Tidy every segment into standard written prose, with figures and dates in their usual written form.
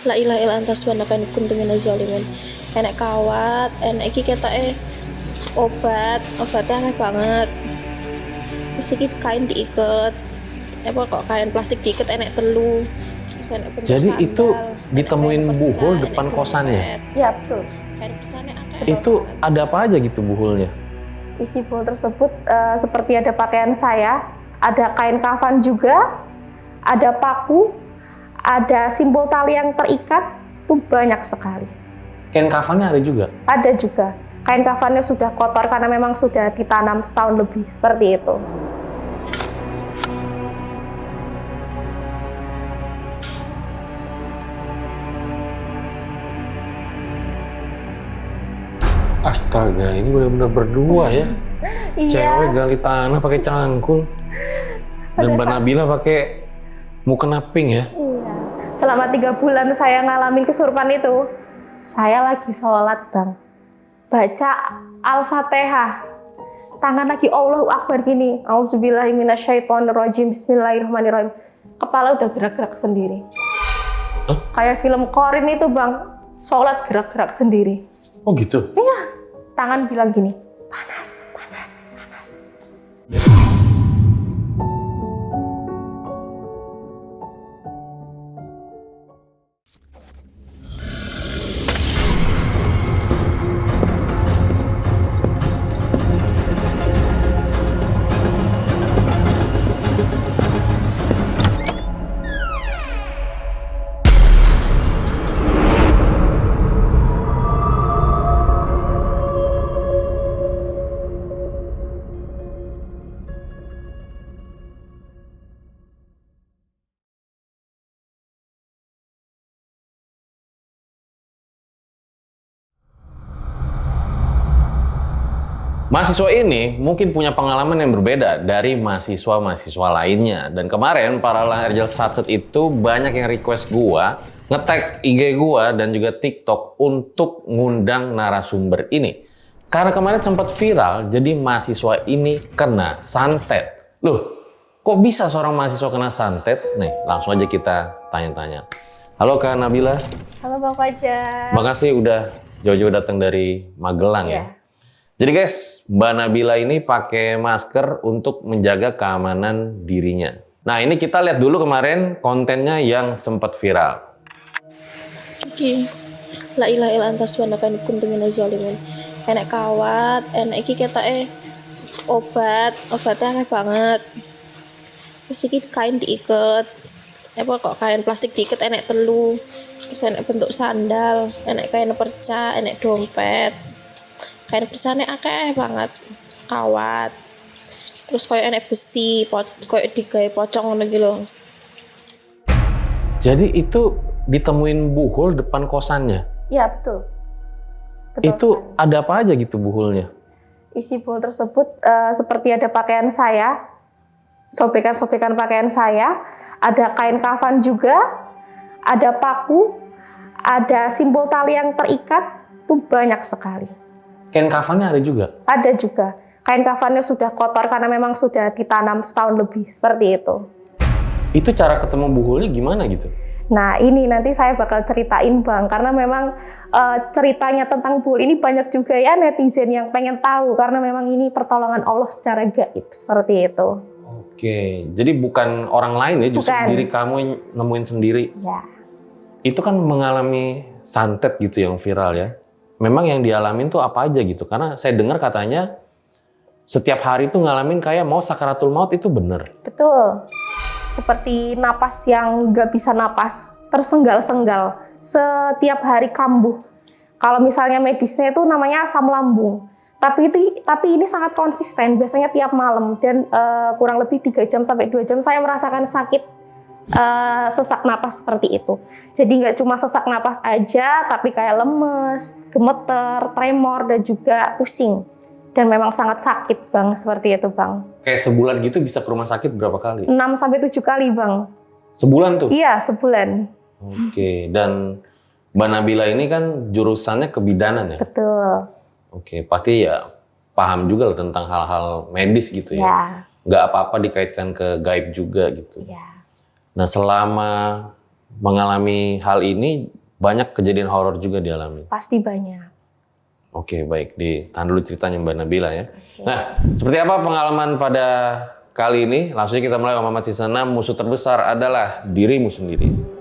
La ilaha illa anta subhanaka inni kuntu minaz zalimin. Enek kawat, enek iki ketoke obatnya aneh banget. Terus iki kain diiket. Apa kok kain plastik diiket enek telu. Terus enek bentuk Jadi sandal, itu enek ditemuin kain buhul perca, depan enek kosannya? dompet. Ya betul. Kain percane akeh. Itu ada apa aja gitu buhulnya? Isi buhul tersebut seperti ada pakaian saya, ada kain kafan juga, ada paku, ada simbol tali yang terikat, itu banyak sekali. Kain kafannya ada juga? Ada juga. Kain kafannya sudah kotor karena memang sudah ditanam setahun lebih, seperti itu. Astaga, ini benar-benar berdua ya. Iya. Cewek gali tanah pakai cangkul. Dan Mbak Nabila pakai mukena pink ya. Iya. Selama 3 bulan saya ngalamin kesurupan itu, saya lagi sholat, Bang. Baca Al-Fatihah. Tangan lagi Allahu Akbar gini. Auzubillahi minasyaitonirrajim. Bismillahirrahmanirrahim. Kepala udah gerak-gerak sendiri. Hah? Kayak film Korin itu, Bang. Sholat gerak-gerak sendiri. Oh gitu? Iya. Tangan bilang gini, panas, panas, panas. Mahasiswa ini mungkin punya pengalaman yang berbeda dari mahasiswa-mahasiswa lainnya. Dan kemarin para Erjal Satset itu banyak yang request gua nge-tag IG gua dan juga TikTok untuk ngundang narasumber ini. Karena kemarin sempat viral, jadi mahasiswa ini kena santet. Loh, kok bisa seorang mahasiswa kena santet? Nih, langsung aja kita tanya-tanya. Halo Kak Nabila. Halo Bang Fajar. Makasih udah jauh-jauh datang dari Magelang ya. Jadi guys, Mbak Nabila ini pakai masker untuk menjaga keamanan dirinya. Nah ini kita lihat dulu kemarin kontennya yang sempat viral. Iki la ilaha illa anta subhanaka inni kuntu minaz zalimin. Enek kawat, enek iki ketoke obatnya aneh banget. Terus iki kain diiket. Apa kok kain plastik diiket enek telu. Terus enek bentuk sandal, enek kain perca, enek dompet. Kain percane akeh banget, kawat. Terus koyo enek besi, koyo digawe pocong ngono iki lho. Jadi itu ditemuin buhul depan kosannya? Iya betul. Itu sekali. ada apa aja gitu buhulnya? Isi buhul tersebut seperti ada pakaian saya, sobekan-sobekan pakaian saya, ada kain kafan juga, ada paku, ada simbol tali yang terikat, itu banyak sekali. Kain kafannya ada juga? Ada juga. Kain kafannya sudah kotor karena memang sudah ditanam setahun lebih, seperti itu. Itu cara ketemu buhulnya gimana gitu? Nah ini nanti saya bakal ceritain Bang, karena memang ceritanya tentang buhul ini banyak juga ya netizen yang pengen tahu, karena memang ini pertolongan Allah secara gaib, seperti itu. Oke, jadi bukan orang lain ya, justru Bukan. diri kamu yang nemuin sendiri. Ya. Itu kan mengalami santet gitu yang viral ya. Memang yang dialamin tuh apa aja gitu? Karena saya dengar katanya setiap hari tuh ngalamin kayak mau sakaratul maut, itu bener? Betul. Seperti napas yang nggak bisa napas, tersenggal-senggal, setiap hari kambuh. Kalau misalnya medisnya itu namanya asam lambung. Tapi ini sangat konsisten, biasanya tiap malam dan kurang lebih 3 jam sampai 2 jam saya merasakan sakit sesak napas seperti itu. Jadi nggak cuma sesak napas aja, tapi kayak lemes, gemeter, tremor, dan juga pusing. Dan memang sangat sakit Bang, seperti itu Bang. Kayak sebulan gitu bisa ke rumah sakit berapa kali? 6-7 kali Bang. Sebulan tuh? Iya, sebulan. Oke, dan Mbak Nabila ini kan jurusannya kebidanan ya? Betul. Oke, pasti ya paham juga lah tentang hal-hal medis gitu ya? Ya. Nggak apa-apa dikaitkan ke gaib juga gitu. Ya. Nah selama mengalami hal ini, banyak kejadian horor juga dialami. Pasti banyak. Oke, baik. Ditahan dulu ceritanya Mbak Nabila ya. Nah, seperti apa pengalaman pada kali ini? Langsung kita mulai sama Muhammad Sisana. Musuh terbesar adalah dirimu sendiri.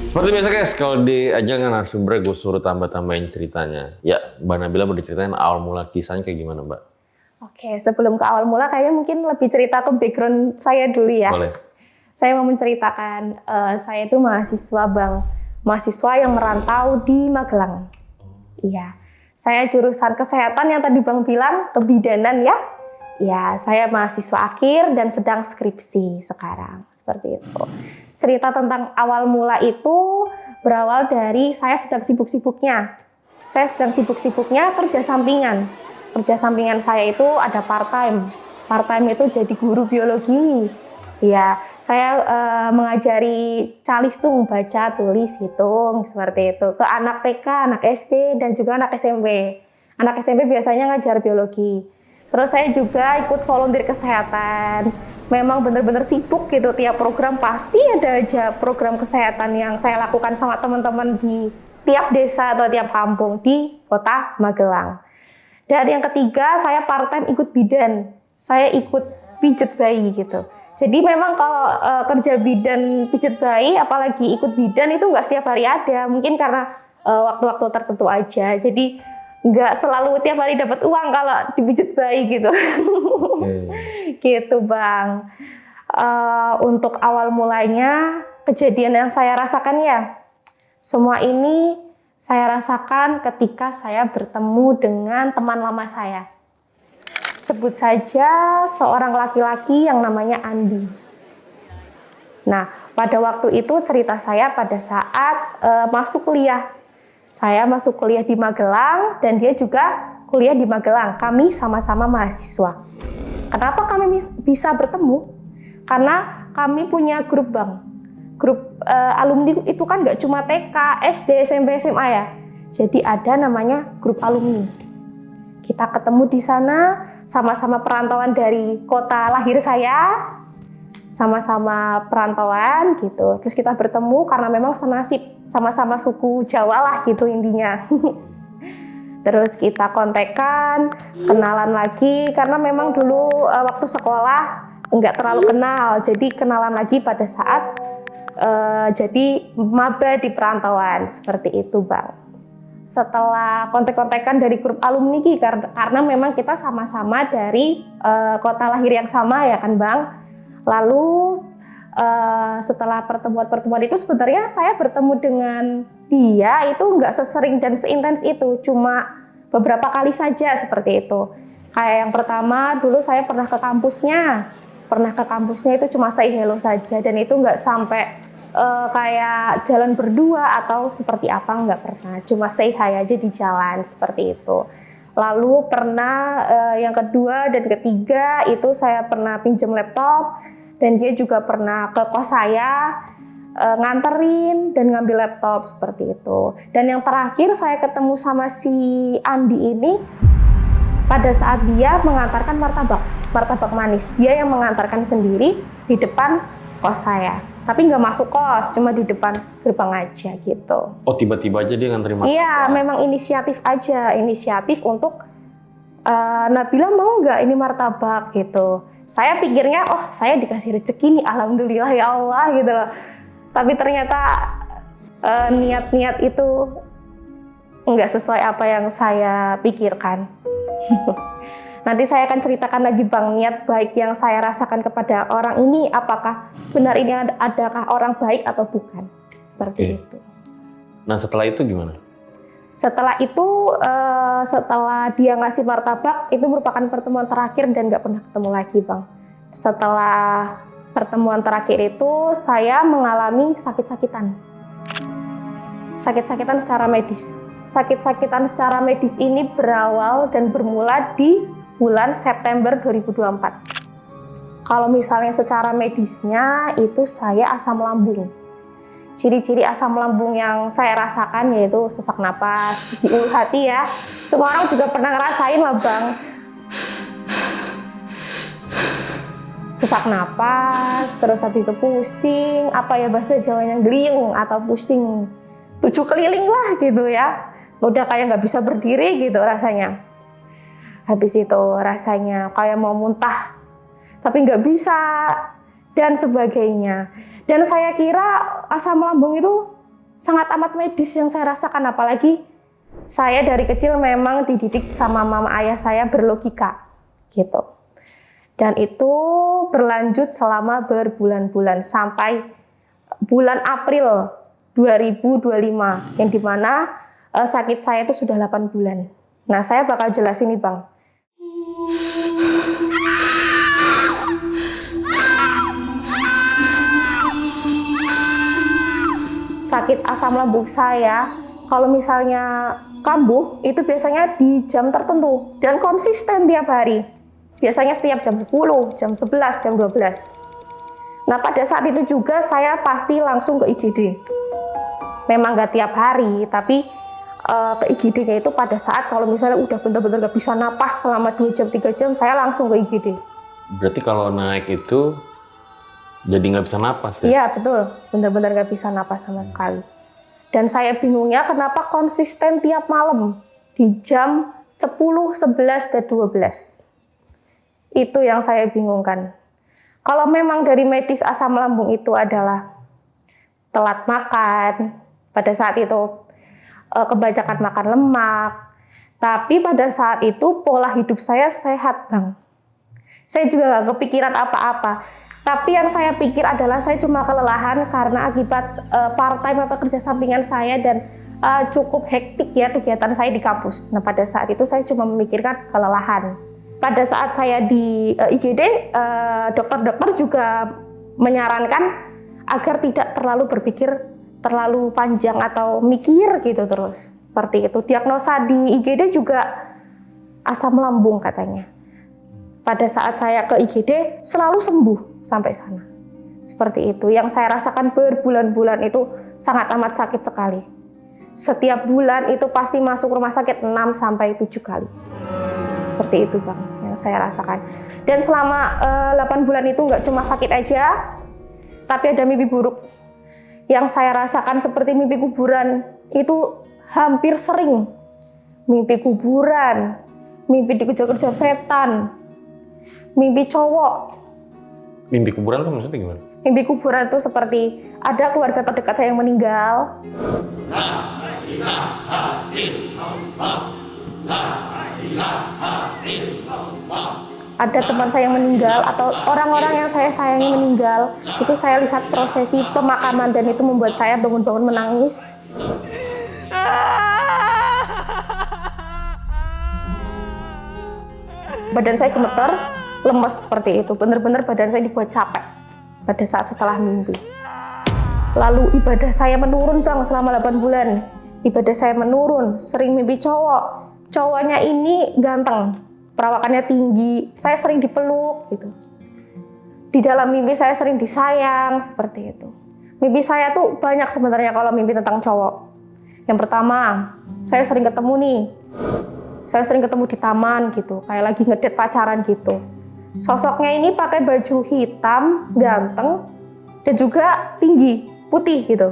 Seperti biasa guys, kalau di ajang narasumber gue suruh tambah-tambahin ceritanya. Ya, Mbak Nabila mau diceritain awal mula kisahnya kayak gimana Mbak? Oke, sebelum ke awal mula kayaknya mungkin lebih cerita ke background saya dulu ya. Boleh. Saya mau menceritakan, saya itu mahasiswa Bang. Mahasiswa yang merantau di Magelang. Iya, saya jurusan kesehatan yang tadi Bang bilang, kebidanan ya. Ya, saya mahasiswa akhir dan sedang skripsi sekarang, seperti itu. Cerita tentang awal mula itu berawal dari saya sedang sibuk-sibuknya. Saya sedang sibuk-sibuknya kerja sampingan. Kerja sampingan saya itu ada part-time. Part-time itu jadi guru biologi. Ya, saya mengajari calistung, baca, tulis, hitung, seperti itu. Ke anak TK, anak SD, dan juga anak SMP. Anak SMP biasanya ngajar biologi. Terus saya juga ikut volunteer kesehatan. Memang benar-benar sibuk gitu, tiap program pasti ada aja program kesehatan yang saya lakukan sama teman-teman di tiap desa atau tiap kampung di kota Magelang. Dan yang ketiga, saya part-time ikut bidan. Saya ikut pijet bayi gitu. Jadi memang kalau kerja bidan pijet bayi, apalagi ikut bidan itu nggak setiap hari ada. Mungkin karena waktu-waktu tertentu aja. Jadi nggak selalu tiap hari dapat uang kalau dipijet bayi gitu. Gitu Bang. Untuk awal mulanya kejadian yang saya rasakan ya, semua ini saya rasakan ketika saya bertemu dengan teman lama saya. Sebut saja seorang laki-laki yang namanya Andi. Nah, pada waktu itu cerita saya pada saat masuk kuliah. Saya masuk kuliah di Magelang dan dia juga kuliah di Magelang. Kami sama-sama mahasiswa. Kenapa kami bisa bertemu? Karena kami punya grup Bang. Grup alumni itu kan nggak cuma TK, SD, SMP, SMA ya. Jadi ada namanya grup alumni. Kita ketemu di sana, sama-sama perantauan dari kota lahir saya, sama-sama perantauan gitu. Terus kita bertemu karena memang senasib, sama-sama suku Jawa lah gitu intinya. Terus kita kontekan, kenalan lagi karena memang dulu waktu sekolah nggak terlalu kenal, jadi kenalan lagi pada saat jadi maba di perantauan seperti itu Bang. Setelah kontek-kontekan dari grup alumni karena memang kita sama-sama dari kota lahir yang sama ya kan Bang. Lalu setelah pertemuan-pertemuan itu sebenarnya saya bertemu dengan dia itu nggak sesering dan seintens itu, cuma beberapa kali saja seperti itu. Kayak yang pertama dulu saya pernah ke kampusnya itu cuma say hello saja dan itu nggak sampai kayak jalan berdua atau seperti apa, nggak pernah, cuma say hi aja di jalan seperti itu. Lalu pernah yang kedua dan ketiga itu saya pernah pinjam laptop dan dia juga pernah ke kos saya nganterin dan ngambil laptop seperti itu. Dan yang terakhir saya ketemu sama si Andi ini pada saat dia mengantarkan martabak manis. Dia yang mengantarkan sendiri di depan kos saya. Tapi nggak masuk kos, cuma di depan gerbang aja gitu. Oh, tiba-tiba aja dia nganterin martabak? Iya, memang inisiatif aja. Inisiatif untuk Nabila mau nggak ini martabak gitu. Saya pikirnya, oh saya dikasih rezeki nih, alhamdulillah ya Allah gitu loh. Tapi ternyata niat-niat itu nggak sesuai apa yang saya pikirkan. Nanti saya akan ceritakan lagi Bang, niat baik yang saya rasakan kepada orang ini, apakah benar ini adakah orang baik atau bukan. Seperti itu. Nah setelah itu gimana? Setelah itu, setelah dia ngasih martabak, itu merupakan pertemuan terakhir dan nggak pernah ketemu lagi Bang. Setelah pertemuan terakhir itu, saya mengalami sakit-sakitan. Sakit-sakitan secara medis. Sakit-sakitan secara medis ini berawal dan bermula di bulan September 2024. Kalau misalnya secara medisnya, itu saya asam lambung. ciri-ciri asam lambung yang saya rasakan yaitu sesak napas di ulu hati ya. Semua orang juga pernah ngerasain lah Bang. Sesak napas, terus habis itu pusing, apa ya bahasa Jawanya, geliung atau pusing 7 keliling lah gitu ya. Udah kayak nggak bisa berdiri gitu rasanya. Habis itu rasanya kayak mau muntah, tapi nggak bisa, dan sebagainya. Dan saya kira asam lambung itu sangat amat medis yang saya rasakan, apalagi saya dari kecil memang dididik sama mama ayah saya berlogika gitu. Dan itu berlanjut selama berbulan-bulan sampai bulan April 2025 yang dimana sakit saya itu sudah 8 bulan. Nah, saya bakal jelasin nih Bang. Sakit asam lambung saya, kalau misalnya kambuh, itu biasanya di jam tertentu dan konsisten tiap hari. Biasanya setiap jam 10, jam 11, jam 12. Nah, pada saat itu juga saya pasti langsung ke IGD. Memang nggak tiap hari, tapi ke IGD-nya itu pada saat kalau misalnya udah benar-benar nggak bisa napas selama 2 jam, 3 jam, saya langsung ke IGD. Berarti kalau naik itu jadi nggak bisa napas ya? Iya, betul. Benar-benar nggak bisa napas sama sekali. Dan saya bingungnya kenapa konsisten tiap malam di jam 10, 11, dan 12. Itu yang saya bingungkan. Kalau memang dari medis asam lambung itu adalah telat makan, pada saat itu kebanyakan makan lemak, tapi pada saat itu pola hidup saya sehat Bang. Saya juga gak kepikiran apa-apa, tapi yang saya pikir adalah saya cuma kelelahan karena akibat part-time atau kerja sampingan saya dan cukup hektik ya kegiatan saya di kampus. Nah, pada saat itu saya cuma memikirkan kelelahan. Pada saat saya di IGD, dokter-dokter juga menyarankan agar tidak terlalu berpikir terlalu panjang atau mikir gitu terus. Seperti itu. Diagnosa di IGD juga asam lambung katanya. Pada saat saya ke IGD selalu sembuh sampai sana. Seperti itu. Yang saya rasakan berbulan-bulan itu sangat amat sakit sekali. Setiap bulan itu pasti masuk rumah sakit 6 sampai 7 kali. Seperti itu Bang yang saya rasakan. Dan selama 8 bulan itu nggak cuma sakit aja, tapi ada mimpi buruk. Yang saya rasakan seperti mimpi kuburan itu hampir sering. Mimpi kuburan, mimpi dikejar-kejar setan, mimpi cowok. Mimpi kuburan tuh maksudnya gimana? Mimpi kuburan itu seperti ada keluarga terdekat saya yang meninggal. Ada teman saya yang meninggal atau orang-orang yang saya sayangi meninggal. Itu saya lihat prosesi pemakaman dan itu membuat saya bangun-bangun menangis. Badan saya gemeter, lemes seperti itu. Benar-benar badan saya dibuat capek pada saat setelah mimpi. Lalu ibadah saya menurun Bang selama 8 bulan. Ibadah saya menurun, sering mimpi cowok. Cowoknya ini ganteng, perawakannya tinggi, saya sering dipeluk gitu. Di dalam mimpi saya sering disayang, seperti itu. Mimpi saya tuh banyak sebenarnya kalau mimpi tentang cowok. Yang pertama, saya sering ketemu nih. Saya sering ketemu di taman gitu, kayak lagi ngedate pacaran gitu. Sosoknya ini pakai baju hitam, ganteng, dan juga tinggi, putih gitu.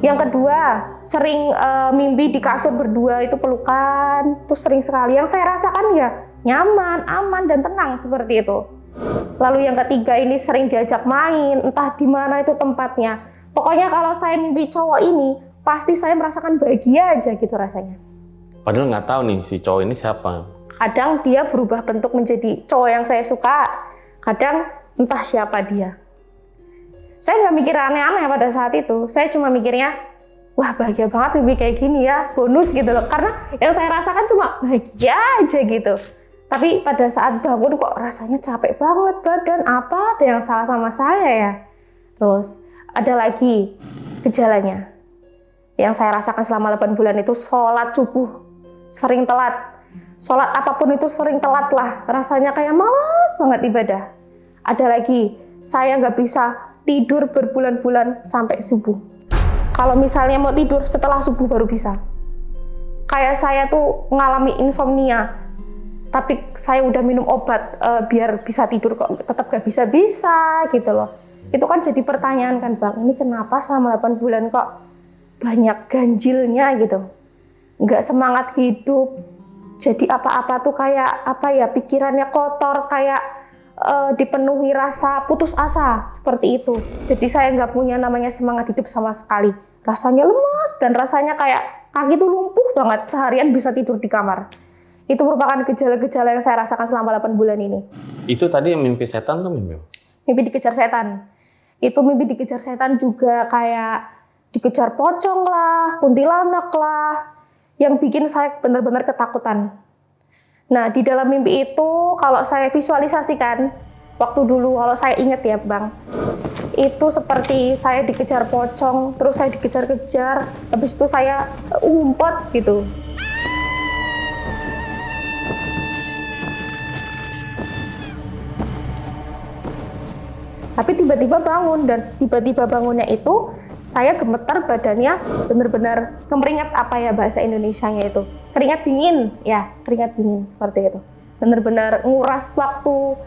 Yang kedua, sering mimpi di kasur berdua itu pelukan, tuh sering sekali. Yang saya rasakan ya nyaman, aman, dan tenang seperti itu. Lalu yang ketiga ini sering diajak main, entah di mana itu tempatnya. Pokoknya kalau saya mimpi cowok ini, pasti saya merasakan bahagia aja gitu rasanya. Padahal nggak tahu nih si cowok ini siapa. Kadang dia berubah bentuk menjadi cowok yang saya suka, kadang entah siapa dia. Saya nggak mikir aneh-aneh pada saat itu, saya cuma mikirnya, wah bahagia banget mimpi kayak gini ya, bonus gitu loh. Karena yang saya rasakan cuma bahagia aja gitu. Tapi pada saat bangun kok rasanya capek banget badan, apa ada yang salah sama saya ya. Terus ada lagi gejalanya. Yang saya rasakan selama 8 bulan itu sholat subuh, sering telat. Sholat apapun itu sering telat lah, rasanya kayak malas banget ibadah. Ada lagi, saya nggak bisa tidur berbulan-bulan sampai subuh. Kalau misalnya mau tidur setelah subuh baru bisa. Kayak saya tuh ngalami insomnia, tapi saya udah minum obat biar bisa tidur kok tetap gak bisa-bisa gitu loh. Itu kan jadi pertanyaan kan Bang, ini kenapa selama 8 bulan kok banyak ganjilnya gitu. Nggak semangat hidup, jadi apa-apa tuh kayak pikirannya kotor, kayak dipenuhi rasa putus asa seperti itu. Jadi saya nggak punya namanya semangat hidup sama sekali. Rasanya lemas dan rasanya kayak kaki tuh lumpuh banget, seharian bisa tidur di kamar. Itu merupakan gejala-gejala yang saya rasakan selama 8 bulan ini. Itu tadi yang mimpi setan tuh mimpi? Mimpi dikejar setan. Itu mimpi dikejar setan juga kayak dikejar pocong lah, kuntilanak lah, yang bikin saya benar-benar ketakutan. Nah, di dalam mimpi itu kalau saya visualisasikan, waktu dulu kalau saya ingat ya Bang, itu seperti saya dikejar pocong, terus saya dikejar-kejar, habis itu saya ngumpet gitu. Tapi tiba-tiba bangun, dan tiba-tiba bangunnya itu saya gemetar badannya, benar-benar keringat bahasa Indonesianya itu. Keringat dingin, ya keringat dingin seperti itu. Benar-benar nguras waktu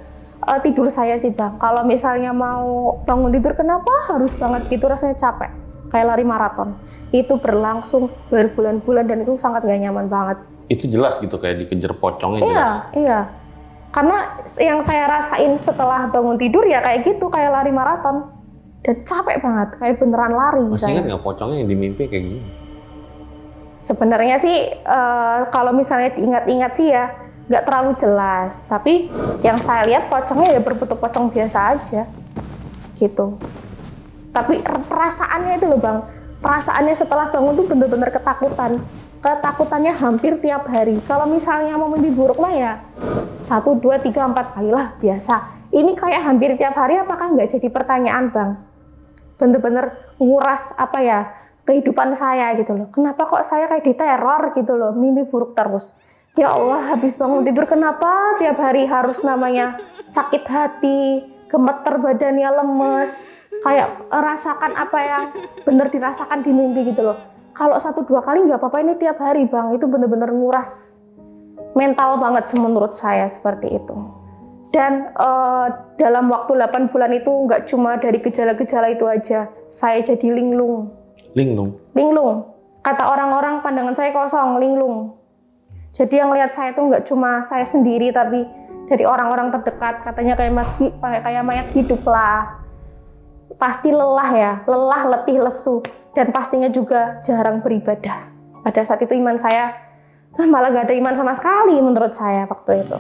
tidur saya sih Bang. Kalau misalnya mau bangun tidur, kenapa harus banget gitu, rasanya capek. Kayak lari maraton. Itu berlangsung berbulan-bulan dan itu sangat gak nyaman banget. Itu jelas gitu kayak dikejar pocongnya jelas? Iya. Karena yang saya rasain setelah bangun tidur ya kayak gitu, kayak lari maraton. Dan capek banget, kayak beneran lari. Masih ingat nggak pocongnya yang di mimpi kayak gini? Sebenarnya sih kalau misalnya diingat-ingat sih ya nggak terlalu jelas. Tapi yang saya lihat pocongnya ya berbentuk pocong biasa aja, gitu. Tapi perasaannya itu loh Bang, perasaannya setelah bangun tuh bener-bener ketakutan. Ketakutannya hampir tiap hari. Kalau misalnya mau mimpi buruk mah ya 1, 2, 3, 4 kali lah biasa. Ini kayak hampir tiap hari, apakah nggak jadi pertanyaan Bang? Bener-bener nguras kehidupan saya gitu loh. Kenapa kok saya kayak diteror gitu loh, mimpi buruk terus. Ya Allah, habis bangun tidur kenapa tiap hari harus namanya sakit hati, gemeter badannya, lemes, kayak rasakan apa yang bener dirasakan di mimpi gitu loh. Kalau 1, 2 kali nggak apa-apa, ini tiap hari Bang, itu bener-bener nguras mental banget menurut saya seperti itu. Dan dalam waktu 8 bulan itu nggak cuma dari gejala-gejala itu aja, saya jadi linglung. Linglung. Kata orang-orang pandangan saya kosong, linglung. Jadi yang lihat saya itu nggak cuma saya sendiri, tapi dari orang-orang terdekat, katanya kayak mayat hidup lah. Pasti lelah, letih, lesu. Dan pastinya juga jarang beribadah. Pada saat itu iman saya malah nggak ada iman sama sekali menurut saya waktu itu.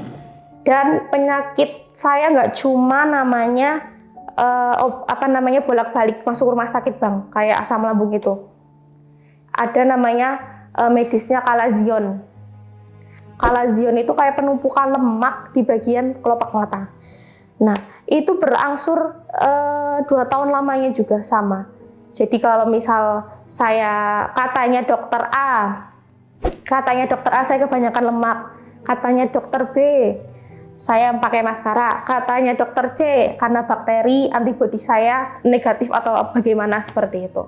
Dan penyakit saya nggak cuma namanya bolak-balik masuk rumah sakit Bang, kayak asam lambung itu. Ada namanya medisnya kalazion. Kalazion itu kayak penumpukan lemak di bagian kelopak mata. Nah, itu berangsur 2 tahun lamanya juga sama. Jadi kalau misal katanya dokter A saya kebanyakan lemak, katanya dokter B saya pakai maskara, katanya dokter C karena bakteri antibodi saya negatif atau bagaimana seperti itu.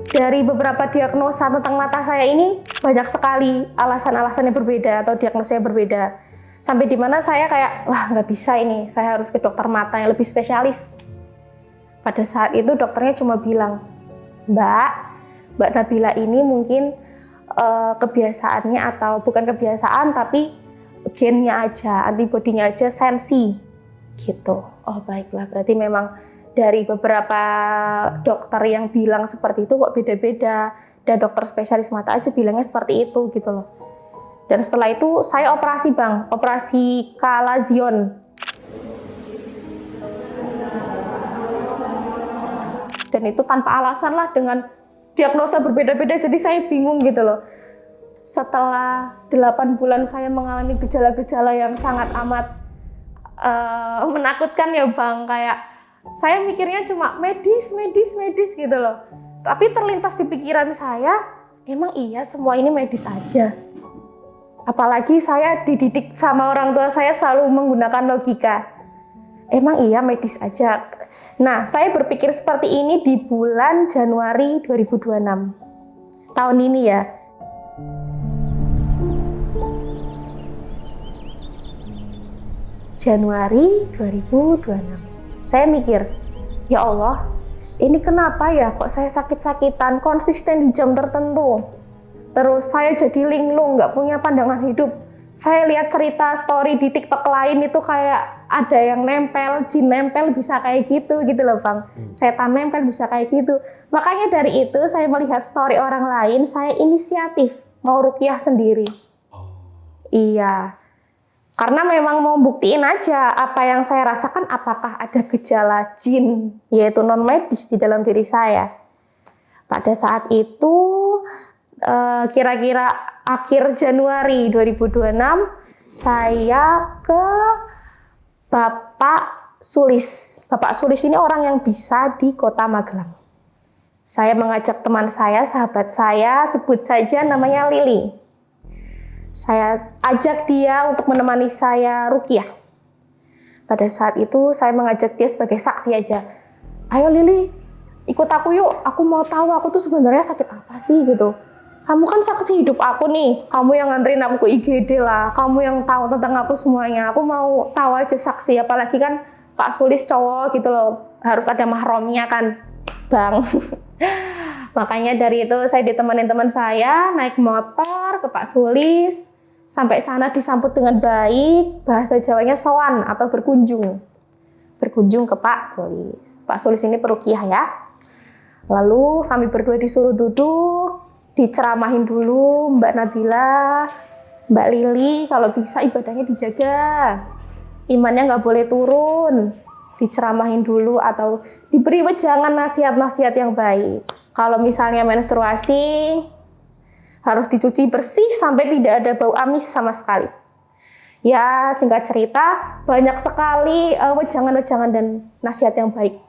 Dari beberapa diagnosa tentang mata saya ini banyak sekali alasan-alasan yang berbeda atau diagnosa yang berbeda. Sampai di mana saya kayak, wah nggak bisa ini, saya harus ke dokter mata yang lebih spesialis. Pada saat itu dokternya cuma bilang, Mbak Nabila ini mungkin kebiasaannya atau bukan kebiasaan tapi gennya aja, antibodinya aja sensi gitu. Oh baiklah, berarti memang dari beberapa dokter yang bilang seperti itu kok beda-beda, dan dokter spesialis mata aja bilangnya seperti itu gitu loh. Dan setelah itu saya operasi Bang, operasi kalazion. Dan itu tanpa alasan lah, dengan diagnosa berbeda-beda, jadi saya bingung gitu loh. Setelah 8 bulan saya mengalami gejala-gejala yang sangat amat menakutkan ya Bang, kayak saya mikirnya cuma medis gitu loh. Tapi terlintas di pikiran saya, emang iya semua ini medis aja. Apalagi saya dididik sama orang tua saya selalu menggunakan logika. Emang iya medis aja. Nah, saya berpikir seperti ini di bulan Januari 2026. Tahun ini ya. Januari 2026. Saya mikir, ya Allah, ini kenapa ya kok saya sakit-sakitan, konsisten di jam tertentu. Terus saya jadi linglung, nggak punya pandangan hidup. Saya lihat cerita story di TikTok lain itu kayak ada yang nempel, jin nempel bisa kayak gitu loh Bang. Setan nempel bisa kayak gitu. Makanya dari itu saya melihat story orang lain, saya inisiatif mau ruqyah sendiri. Iya. Karena memang mau buktiin aja apa yang saya rasakan, apakah ada gejala jin, yaitu non medis di dalam diri saya. Pada saat itu, kira-kira akhir Januari 2026, saya ke Bapak Sulis. Bapak Sulis ini orang yang bisa di Kota Magelang. Saya mengajak teman saya, sahabat saya, sebut saja namanya Lili. Saya ajak dia untuk menemani saya ruqyah. Pada saat itu saya mengajak dia sebagai saksi aja. Ayo Lili, ikut aku yuk. Aku mau tahu aku tuh sebenarnya sakit apa sih gitu. Kamu kan saksi hidup aku nih. Kamu yang nganterin aku ke IGD lah. Kamu yang tahu tentang aku semuanya. Aku mau tahu aja saksi. Apalagi kan Pak Sulis cowok gitu loh. Harus ada mahramnya kan, Bang. Makanya dari itu saya ditemenin teman saya naik motor ke Pak Sulis. Sampai sana disambut dengan baik. Bahasa Jawanya sowan atau berkunjung. Berkunjung ke Pak Sulis. Pak Sulis ini peruqyah ya. Lalu kami berdua disuruh duduk. Diceramahin dulu Mbak Nabila, Mbak Lili, kalau bisa ibadahnya dijaga. Imannya nggak boleh turun. Diceramahin dulu atau diberi wejangan nasihat-nasihat yang baik. Kalau misalnya menstruasi, harus dicuci bersih sampai tidak ada bau amis sama sekali. Ya, singkat cerita, banyak sekali wejangan-wejangan dan nasihat yang baik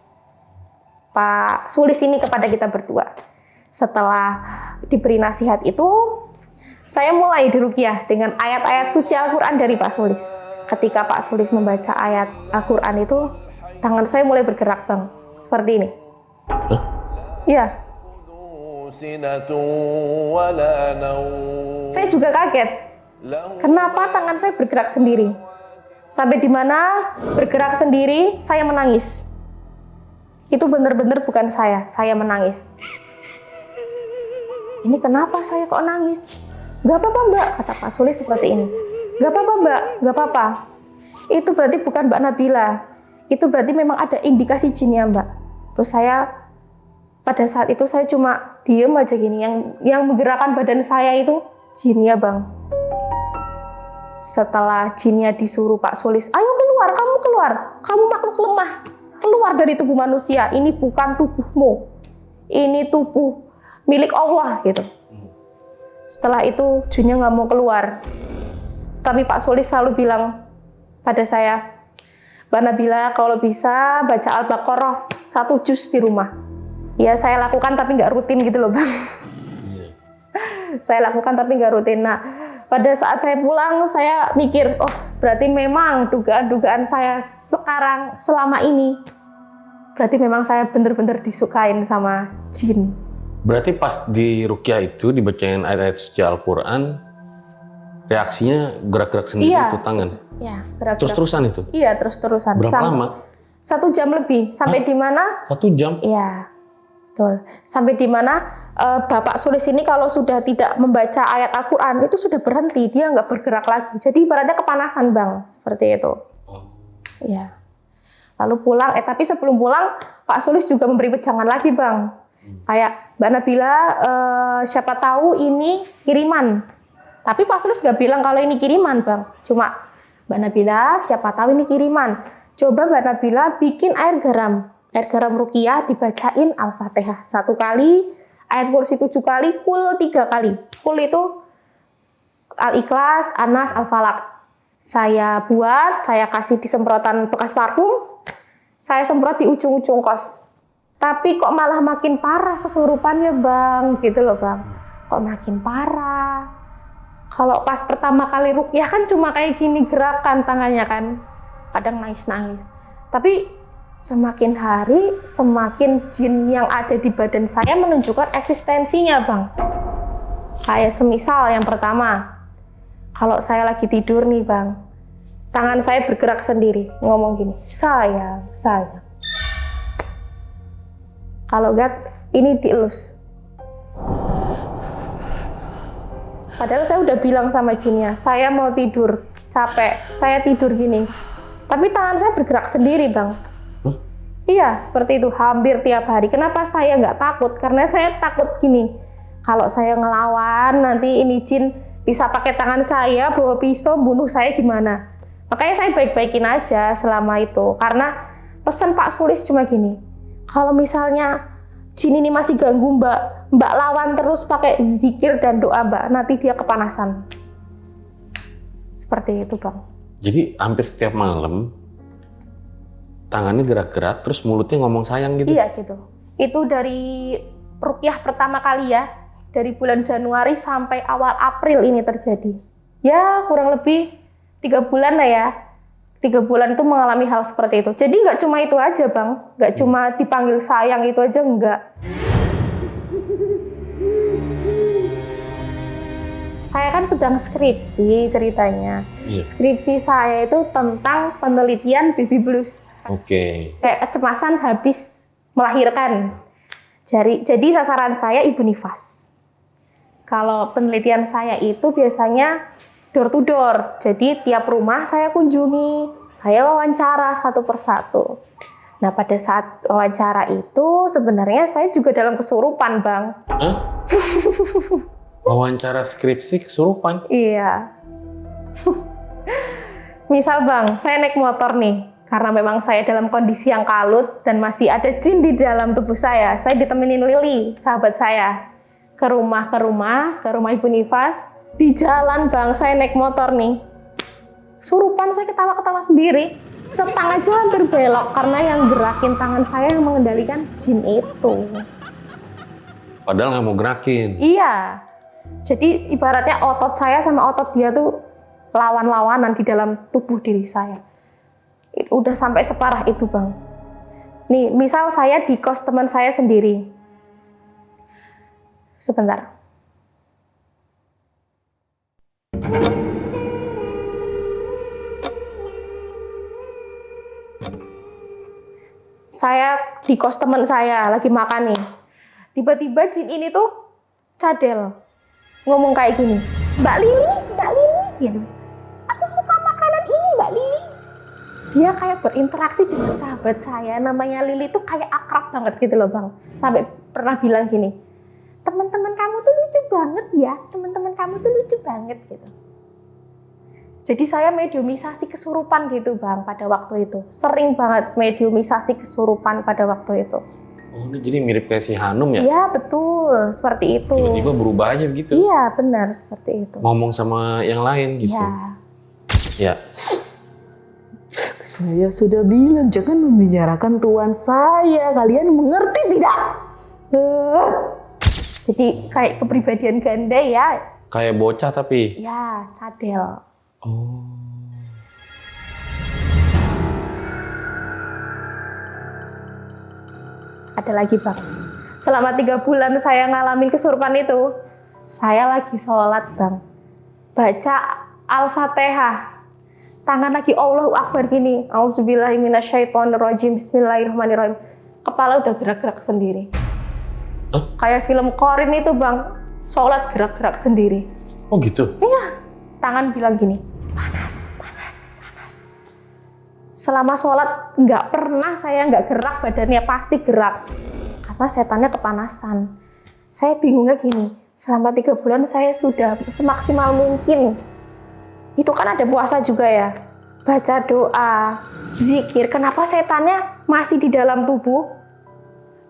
Pak Sulis ini kepada kita berdua. Setelah diberi nasihat itu, saya mulai diruqyah dengan ayat-ayat suci Al-Quran dari Pak Sulis. Ketika Pak Sulis membaca ayat Al-Quran itu, tangan saya mulai bergerak, Bang. Seperti ini. Iya. Saya juga kaget. Kenapa tangan saya bergerak sendiri? Sampai di mana bergerak sendiri, saya menangis. Itu benar-benar bukan saya menangis. Ini kenapa saya kok nangis? Gak apa-apa Mbak, kata Pak Sulis seperti ini. Gak apa-apa Mbak, gak apa-apa. Itu berarti bukan Mbak Nabila. Itu berarti memang ada indikasi jinnya Mbak. Terus saya, pada saat itu saya cuma diem aja gini. Yang menggerakkan badan saya itu jinnya Bang. Setelah jinnya disuruh Pak Sulis, ayo keluar, kamu keluar. Kamu makhluk lemah. Keluar dari tubuh manusia. Ini bukan tubuhmu. Ini tubuh milik Allah gitu. Setelah itu jinnya nggak mau keluar. Tapi Pak Sulis selalu bilang pada saya, Mbak Nabila kalau bisa baca Al-Baqarah 1 juz di rumah. Ya saya lakukan tapi nggak rutin gitu loh Bang. Saya lakukan tapi nggak rutin. Nah pada saat saya pulang saya mikir, oh berarti memang dugaan-dugaan saya sekarang selama ini berarti memang saya benar-benar disukain sama jin. Berarti pas di ruqyah itu dibacain ayat-ayat suci Al-Quran, reaksinya gerak-gerak sendiri itu tangan? Iya, gerak-gerak. Terus-terusan itu? Iya, terus-terusan. Berapa lama? 1 jam lebih. Sampai di mana? 1 jam? Iya, betul. Sampai di mana Bapak Sulis ini kalau sudah tidak membaca ayat Al-Quran, itu sudah berhenti, dia nggak bergerak lagi. Jadi ibaratnya kepanasan Bang, seperti itu. Iya. Lalu pulang, tapi sebelum pulang, Pak Sulis juga memberi wejangan lagi Bang. Kayak Mbak Nabila, siapa tahu ini kiriman. Tapi Pak Sulis nggak bilang kalau ini kiriman Bang. Cuma Mbak Nabila, siapa tahu ini kiriman. Coba Mbak Nabila bikin air garam ruqyah, dibacain Al-Fatihah 1 kali, ayat kursi 7 kali, kul 3 kali. Kul itu Al-Ikhlas, An-Nas, Al-Falaq. Saya buat, saya kasih di semprotan bekas parfum, saya semprot di ujung-ujung kos. Tapi kok malah makin parah kesurupannya Bang, gitu loh Bang. Kok makin parah. Kalau pas pertama kali ruqyah kan cuma kayak gini gerakan tangannya kan. Kadang nangis-nangis. Tapi semakin hari, semakin jin yang ada di badan saya menunjukkan eksistensinya, Bang. Kayak semisal yang pertama, kalau saya lagi tidur nih, Bang, tangan saya bergerak sendiri, ngomong gini, sayang, sayang. Kalau enggak, ini dielus. Padahal saya udah bilang sama jinnya, saya mau tidur, capek, saya tidur gini. Tapi tangan saya bergerak sendiri, Bang. Iya, seperti itu hampir tiap hari. Kenapa saya nggak takut? Karena saya takut gini, kalau saya ngelawan, nanti ini jin bisa pakai tangan saya, bawa pisau, bunuh saya gimana? Makanya saya baik-baikin aja selama itu. Karena pesan Pak Sulis cuma gini, kalau misalnya jin ini masih ganggu Mbak lawan terus pakai zikir dan doa Mbak, nanti dia kepanasan. Seperti itu, Bang. Jadi hampir setiap malam tangannya gerak-gerak, terus mulutnya ngomong sayang gitu? Iya gitu. Itu dari ruqyah pertama kali ya, dari bulan Januari sampai awal April ini terjadi. Ya kurang lebih 3 bulan lah ya. 3 bulan itu mengalami hal seperti itu. Jadi nggak cuma itu aja, Bang. Nggak cuma dipanggil sayang itu aja, enggak. Saya kan sedang skripsi ceritanya. Iya. Skripsi saya itu tentang penelitian baby blues. Oke. Kayak kecemasan habis melahirkan. Jadi sasaran saya ibu nifas. Kalau penelitian saya itu biasanya door to door. Jadi tiap rumah saya kunjungi, saya wawancara satu persatu. Nah pada saat wawancara itu sebenarnya saya juga dalam kesurupan, Bang. Hah? Wawancara skripsi kesurupan? Iya. Misal Bang, saya naik motor nih, karena memang saya dalam kondisi yang kalut dan masih ada jin di dalam tubuh saya ditemenin Lili, sahabat saya, ke rumah Ibu Nifas. Di jalan Bang, saya naik motor nih, kesurupan, saya ketawa-ketawa sendiri, setang aja hampir belok, karena yang gerakin tangan saya yang mengendalikan jin itu. Padahal nggak mau gerakin. Iya. Jadi ibaratnya otot saya sama otot dia tuh lawan-lawanan di dalam tubuh diri saya. Udah sampai separah itu, Bang. Nih, misal saya di kos teman saya sendiri. Sebentar. Saya di kos teman saya lagi makan nih. Tiba-tiba jin ini tuh cadel. Ngomong kayak gini, Mbak Lili, gitu. Aku suka makanan ini, Mbak Lili. Dia kayak berinteraksi dengan sahabat saya, namanya Lili tuh kayak akrab banget gitu loh, Bang. Sampai pernah bilang gini, teman-teman kamu tuh lucu banget ya, teman-teman kamu tuh lucu banget gitu. Jadi saya mediumisasi kesurupan gitu, Bang, pada waktu itu. Sering banget mediumisasi kesurupan pada waktu itu. Oh, ini jadi mirip kayak si Hanum ya? Iya, betul. Seperti itu. Tiba-tiba berubah aja gitu. Iya, benar. Seperti itu. Ngomong sama yang lain gitu. Iya. Ya. Saya sudah bilang jangan membicarakan Tuhan saya. Kalian mengerti tidak? Jadi kayak kepribadian ganda ya. Kayak bocah tapi. Ya, cadel. Oh. Ada lagi, Bang. Selama 3 bulan saya ngalamin kesurupan itu, saya lagi sholat, Bang. Baca Al-Fatihah. Tangan lagi Allahu Akbar gini. Auzubillahi minasyaitonirrajim. Bismillahirrahmanirrahim. Kepala udah gerak-gerak sendiri. Hah? Kayak film Korin itu, Bang. Sholat gerak-gerak sendiri. Oh gitu? Iya. Tangan bilang gini, panas, panas, panas. Selama sholat nggak pernah saya nggak gerak, badannya pasti gerak. Karena setannya kepanasan. Saya bingungnya gini, selama 3 bulan saya sudah semaksimal mungkin. Itu kan ada puasa juga ya. Baca doa, zikir. Kenapa setannya masih di dalam tubuh?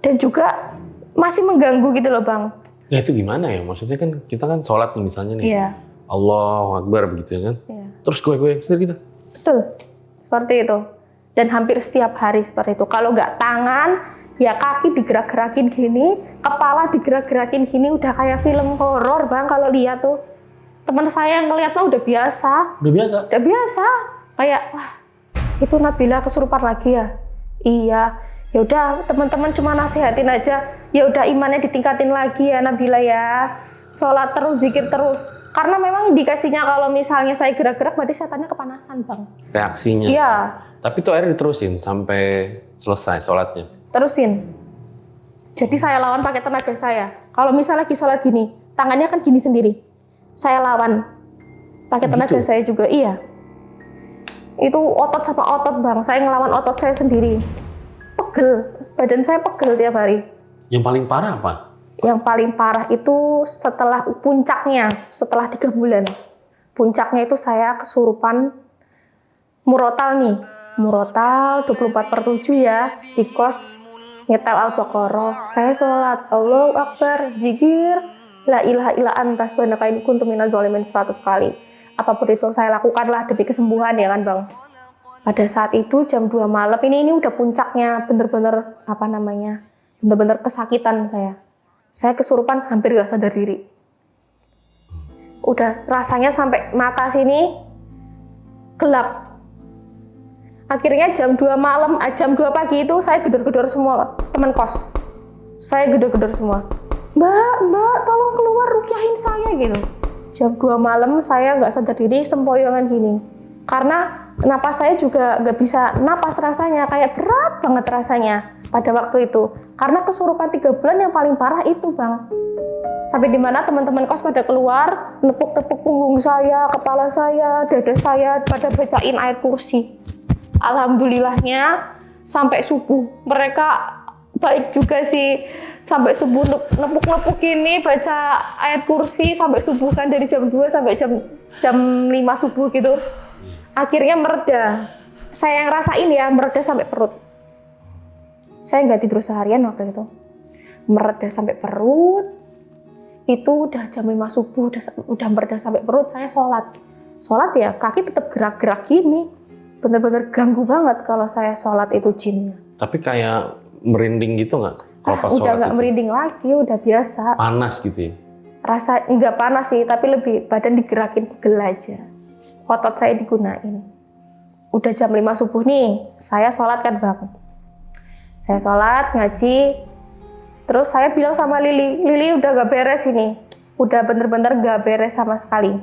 Dan juga masih mengganggu gitu loh, Bang. Nah itu gimana ya? Maksudnya kan kita kan sholat nih misalnya nih. Iya. Allahu Akbar begitu kan. Iya. Terus gue sendiri gitu. Betul, seperti itu. Dan hampir setiap hari seperti itu. Kalau nggak tangan, ya kaki digerak-gerakin gini, kepala digerak-gerakin gini, udah kayak film horor, Bang. Kalau lihat tuh, teman saya yang ngeliat mah udah biasa. Udah biasa? Udah biasa. Kayak, wah itu Nabila kesurupan lagi ya? Iya. Ya udah, teman-teman cuma nasihatin aja. Ya udah, imannya ditingkatin lagi ya Nabila ya. Sholat terus, zikir terus. Karena memang indikasinya kalau misalnya saya gerak-gerak berarti setannya kepanasan, Bang. Reaksinya. Iya, Tapi itu akhirnya diterusin sampai selesai sholatnya. terusin. Jadi saya lawan pakai tenaga saya. Kalau misalnya lagi sholat gini, tangannya kan gini sendiri. Saya lawan pakai tenaga Gitu? saya juga, iya. Itu otot sama otot, Bang. Saya ngelawan otot saya sendiri. Pegel, badan saya pegel tiap hari. Yang paling parah apa? Yang paling parah itu setelah puncaknya, setelah 3 bulan. Puncaknya itu saya kesurupan murotal nih. Murotal 24/7 ya, di kos nyetel Al-Baqarah. Saya sholat, Allahu Akbar, zikir, la ilaha illa anta subhanaka inni kuntu minaz zalimin 100 kali. Apapun itu saya lakukanlah demi kesembuhan ya kan Bang. Pada saat itu jam 2 malam, ini udah puncaknya, bener-bener bener-bener kesakitan saya. Saya kesurupan hampir gak sadar diri. Udah rasanya sampai mata sini gelap. Akhirnya jam 2 malam, jam 2 pagi itu saya gedor-gedor semua teman kos. Saya gedor-gedor semua. Mbak, tolong keluar rukiahin saya gitu. Jam 2 malam saya nggak sadar diri sempoyongan gini. Karena napas saya juga nggak bisa napas rasanya, kayak berat banget rasanya pada waktu itu. Karena kesurupan 3 bulan yang paling parah itu Bang. Sampai dimana teman-teman kos pada keluar, nepuk-nepuk punggung saya, kepala saya, dada saya, pada bacain ayat kursi. Alhamdulillahnya sampai subuh mereka baik juga sih, sampai subuh nepuk-nepuk ini baca ayat kursi sampai subuh kan, dari jam 2 sampai jam 5 subuh gitu. Akhirnya mereda. Saya yang rasain ya, mereda sampai perut. Saya nggak tidur seharian waktu itu. Mereda sampai perut. Itu udah jam 5 subuh, udah mereda sampai perut. Saya sholat ya, kaki tetap gerak-gerak gini. Bener-bener ganggu banget kalau saya sholat itu jinnya. Tapi kayak merinding gitu nggak? Kalau pas Udah sholat nggak itu? merinding lagi, udah biasa. Panas gitu ya? Rasa nggak panas sih, tapi lebih badan digerakin, pegel aja. Otot saya digunain. Udah jam 5 subuh nih, saya sholat kan Bang. Saya sholat, ngaji. Terus saya bilang sama Lili udah gak beres ini. Udah bener-bener gak beres sama sekali.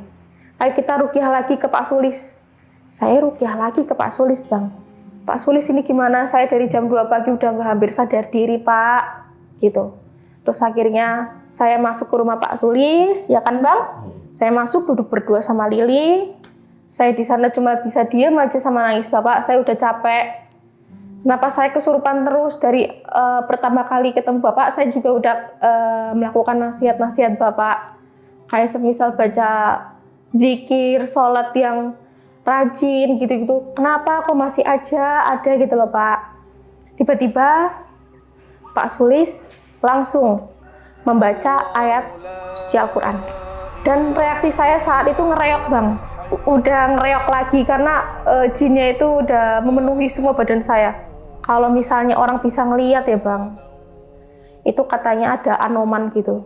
Ayo kita rukyah lagi ke Pak Sulis. Saya rukyah lagi ke Pak Sulis Bang. Pak Sulis ini gimana? Saya dari jam 2 pagi udah hampir sadar diri Pak. Gitu. Terus akhirnya saya masuk ke rumah Pak Sulis, ya kan Bang? Saya masuk duduk berdua sama Lili. Saya di sana cuma bisa diam aja sama nangis Bapak. Saya udah capek. Kenapa saya kesurupan terus? Dari pertama kali ketemu Bapak, saya juga udah melakukan nasihat-nasihat Bapak. Kayak semisal baca zikir, sholat yang rajin gitu-gitu. Kenapa kok masih aja ada gitu loh Pak? Tiba-tiba Pak Sulis langsung membaca ayat suci Al-Quran. Dan reaksi saya saat itu ngereok Bang. Udah ngereok lagi karena jinnya itu udah memenuhi semua badan saya. Kalau misalnya orang bisa ngelihat ya Bang, itu katanya ada anoman gitu.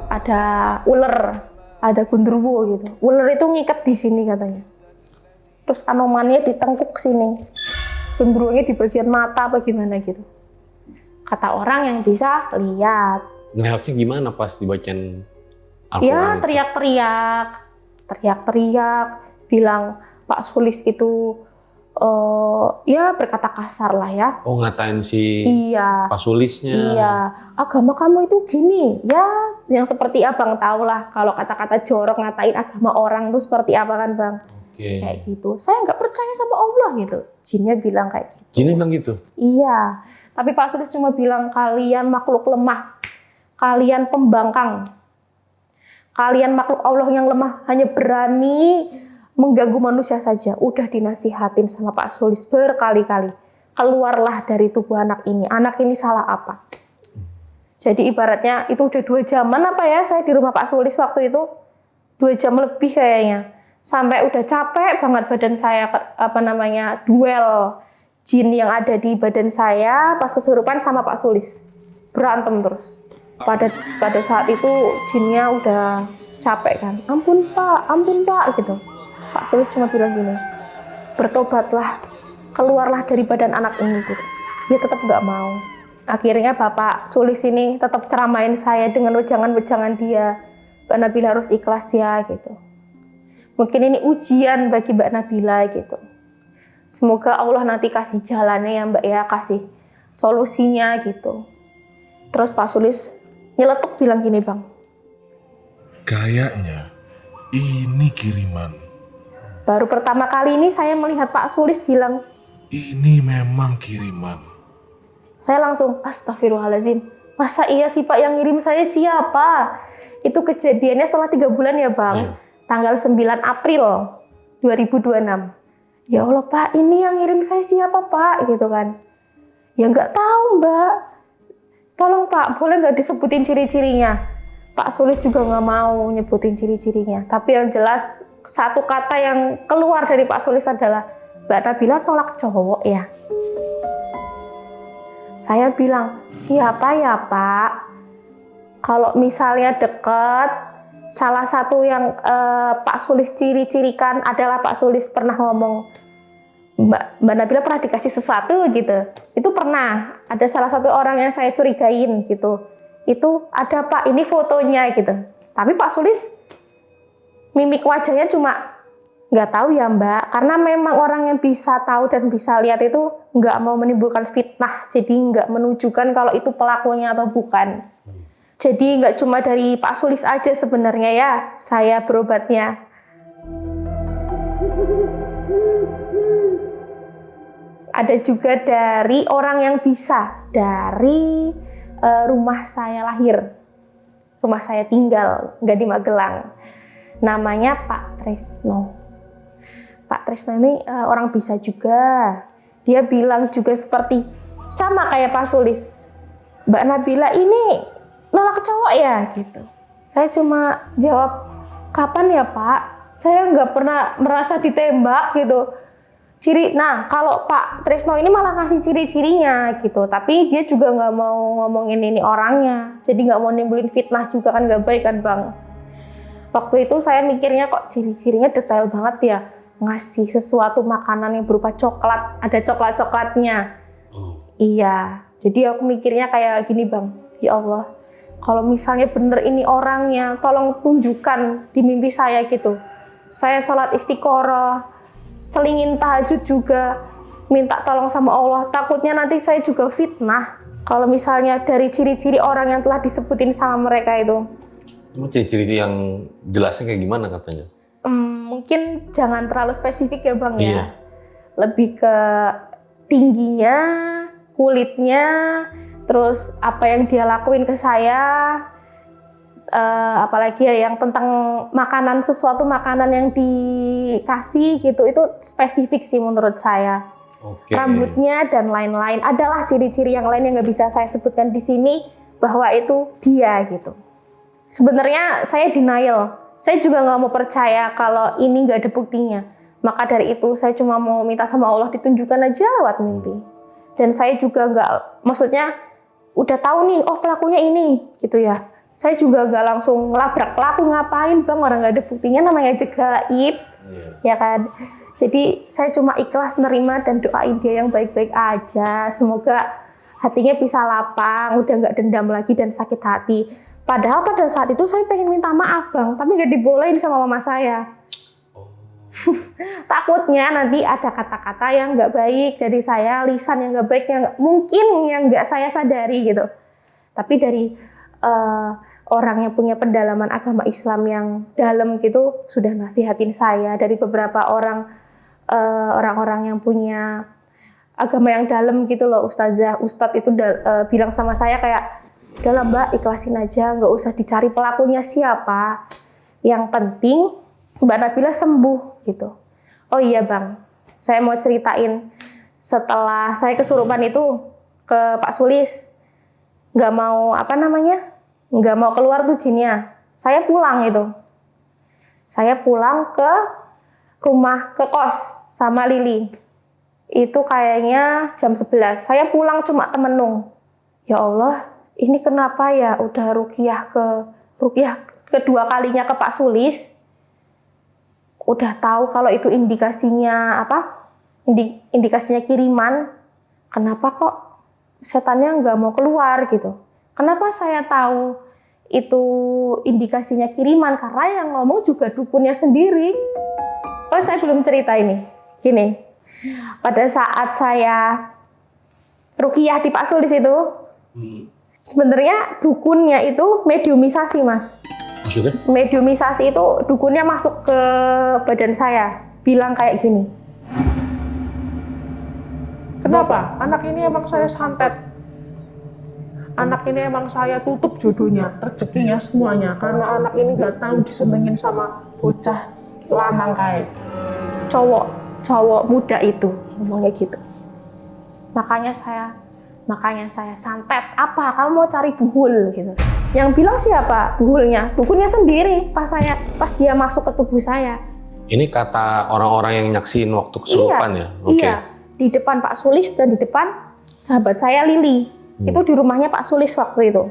Ada ular, ada gundurwo gitu. Ular itu ngikat di sini katanya. Terus anomannya di tengkuk sini. Gundurwonya di bagian mata apa gimana gitu. Kata orang yang bisa lihat. Ngereoknya gimana pas dibacain Al-Quran? Ya teriak-teriak, bilang Pak Sulis itu ya berkata kasar lah ya. Oh, ngatain si Iya. Pak Sulisnya. Iya, agama kamu itu gini, ya yang seperti abang tahu lah kalau kata-kata jorok ngatain agama orang itu seperti apa kan Bang? Oke. Kayak gitu. Saya nggak percaya sama Allah gitu. Jinnya bilang kayak gitu. Jinnya bilang gitu? Iya, tapi Pak Sulis cuma bilang kalian makhluk lemah, kalian pembangkang, kalian makhluk Allah yang lemah hanya berani mengganggu manusia saja. Udah dinasihatin sama Pak Sulis berkali-kali. Keluarlah dari tubuh anak ini salah apa? Jadi ibaratnya itu udah 2 jaman apa ya saya di rumah Pak Sulis waktu itu. 2 jam lebih kayaknya. Sampai udah capek banget badan saya, duel jin yang ada di badan saya pas kesurupan sama Pak Sulis. Berantem terus. Pada saat itu jinnya udah capek kan. Ampun Pak gitu. Pak Sulis cuma bilang gini, bertobatlah, keluarlah dari badan anak ini gitu. Dia tetap nggak mau. Akhirnya Bapak Sulis ini tetap ceramain saya dengan wejangan-wejangan dia. Mbak Nabila harus ikhlas ya gitu. Mungkin ini ujian bagi Mbak Nabila gitu. Semoga Allah nanti kasih jalannya ya Mbak ya, kasih solusinya gitu. Terus Pak Sulis nyeletuk bilang gini Bang. Kayaknya ini kiriman. Baru pertama kali ini saya melihat Pak Sulis bilang, Ini memang kiriman. saya langsung astagfirullahaladzim. Masa iya sih Pak yang ngirim saya siapa? Itu kejadiannya setelah 3 bulan ya Bang. Tanggal 9 April 2026. Ya Allah Pak, ini yang ngirim saya siapa Pak? Gitu kan. Ya nggak tahu Mbak. Tolong Pak, boleh nggak disebutin ciri-cirinya? Pak Sulis juga nggak mau nyebutin ciri-cirinya. Tapi yang jelas satu kata yang keluar dari Pak Sulis adalah, Mbak Nabila nolak cowok ya? Saya bilang, siapa ya Pak? Kalau misalnya deket, salah satu yang Pak Sulis ciri-cirikan adalah Pak Sulis pernah ngomong, Mbak Nabila pernah dikasih sesuatu gitu. Itu pernah, ada salah satu orang yang saya curigain gitu. Itu ada Pak, ini fotonya gitu. Tapi Pak Sulis, mimik wajahnya cuma, nggak tahu ya Mbak, karena memang orang yang bisa tahu dan bisa lihat itu nggak mau menimbulkan fitnah, jadi nggak menunjukkan kalau itu pelakunya atau bukan. Jadi nggak cuma dari Pak Sulis aja sebenarnya ya, saya berobatnya. Ada juga dari orang yang bisa, dari rumah saya lahir, rumah saya tinggal, nggak di Magelang. Namanya Pak Tresno. Pak Tresno ini orang bisa juga. Dia bilang juga seperti sama kayak Pak Sulis. Mbak Nabila ini nolak cowok ya gitu. Saya cuma jawab, kapan ya Pak? Saya nggak pernah merasa ditembak gitu. Nah kalau Pak Tresno ini malah ngasih ciri-cirinya gitu. Tapi dia juga nggak mau ngomongin ini orangnya. Jadi nggak mau nimbulin fitnah juga kan nggak baik kan Bang. Waktu itu saya mikirnya kok ciri-cirinya detail banget ya. Ngasih sesuatu makanan yang berupa coklat, ada coklat-coklatnya. Iya, jadi aku mikirnya kayak gini Bang, ya Allah, kalau misalnya bener ini orangnya, tolong tunjukkan di mimpi saya gitu. Saya sholat istiqoroh, selingin tahajud juga, minta tolong sama Allah, takutnya nanti saya juga fitnah. Kalau misalnya dari ciri-ciri orang yang telah disebutin sama mereka itu. Ciri-ciri yang jelasnya kayak gimana katanya? Mungkin jangan terlalu spesifik ya Bang ya. Iya. Lebih ke tingginya, kulitnya, terus apa yang dia lakuin ke saya, apalagi ya yang tentang makanan, sesuatu makanan yang dikasih gitu, itu spesifik sih menurut saya. Oke. Rambutnya dan lain-lain. Adalah ciri-ciri yang lain yang nggak bisa saya sebutkan di sini bahwa itu dia gitu. Sebenarnya saya denial. Saya juga nggak mau percaya kalau ini nggak ada buktinya. Maka dari itu saya cuma mau minta sama Allah ditunjukkan aja lewat mimpi. Dan saya juga nggak, maksudnya udah tahu nih, oh pelakunya ini gitu ya. Saya juga nggak langsung ngelabrak pelaku, ngapain Bang, orang nggak ada buktinya, namanya juga gaib, ya kan. Jadi saya cuma ikhlas nerima dan doain dia yang baik-baik aja. Semoga hatinya bisa lapang, udah nggak dendam lagi dan sakit hati. Padahal pada saat itu saya pengen minta maaf Bang, tapi nggak dibolehin sama mama saya. Takutnya nanti ada kata-kata yang nggak baik dari saya, lisan yang nggak baik, yang mungkin yang nggak saya sadari gitu. Tapi dari orang yang punya pendalaman agama Islam yang dalam gitu sudah nasihatin saya. Dari beberapa orang-orang yang punya agama yang dalam gitu loh, ustazah, ustadz itu bilang sama saya kayak, udah Mbak, ikhlasin aja, nggak usah dicari pelakunya siapa. Yang penting Mbak Nabila sembuh gitu. Oh iya Bang, saya mau ceritain setelah saya kesurupan itu ke Pak Sulis, nggak mau nggak mau keluar tuh jinnya. Saya pulang itu. Saya pulang ke rumah, ke kos sama Lili. Itu kayaknya jam 11. Saya pulang cuma temenung. Ya Allah, ini kenapa ya udah ruqyah kedua kalinya ke Pak Sulis. Udah tahu kalau itu indikasinya indikasinya kiriman. Kenapa kok setannya nggak mau keluar gitu? Kenapa saya tahu itu indikasinya kiriman? Karena yang ngomong juga dukunnya sendiri. Oh, saya belum cerita ini. Gini, pada saat saya ruqyah di Pak Sulis itu, sebenarnya dukunnya itu mediumisasi, Mas. Maksudnya? Mediumisasi itu dukunnya masuk ke badan saya, bilang kayak gini. Kenapa? Anak ini emang saya santet. Anak ini emang saya tutup jodohnya, rezekinya semuanya. Karena anak ini nggak tahu disenengin sama bocah lanang kayak. Cowok muda itu ngomongnya gitu. Makanya saya santet. Apa? Kamu mau cari buhul gitu. Yang bilang siapa? Buhulnya. Dukunnya sendiri pas dia masuk ke tubuh saya. Ini kata orang-orang yang nyaksiin waktu kesurupan ya? Oke. Iya. Di depan Pak Sulis dan di depan sahabat saya Lili. Itu di rumahnya Pak Sulis waktu itu.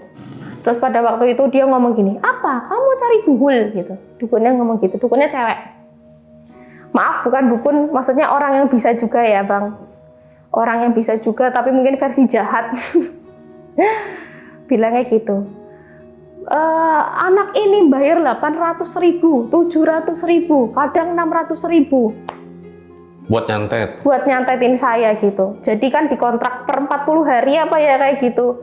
Terus pada waktu itu dia ngomong gini, apa? Kamu mau cari buhul gitu. Dukunnya ngomong gitu. Dukunnya cewek. Maaf, bukan dukun. Maksudnya orang yang bisa juga ya, Bang. Orang yang bisa juga, tapi mungkin versi jahat. Bilangnya gitu. Anak ini bayar 800.000, 700.000, kadang 600.000. Buat nyantet? Buat nyantetin saya gitu. Jadi kan dikontrak per 40 hari apa ya kayak gitu.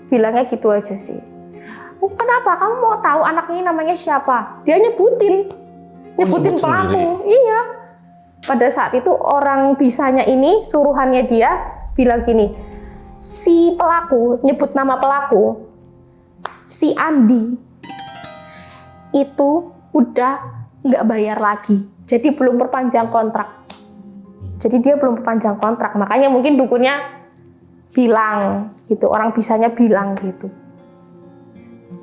Bilangnya gitu aja sih. Kenapa? Kamu mau tahu anak ini namanya siapa? Dia nyebutin nyebut pelaku. Iya. Pada saat itu orang bisanya ini, suruhannya dia bilang gini, si pelaku, nyebut nama pelaku, si Andi itu udah nggak bayar lagi. Jadi belum perpanjang kontrak. Jadi dia belum perpanjang kontrak. Makanya mungkin dukunnya bilang gitu, orang bisanya bilang gitu.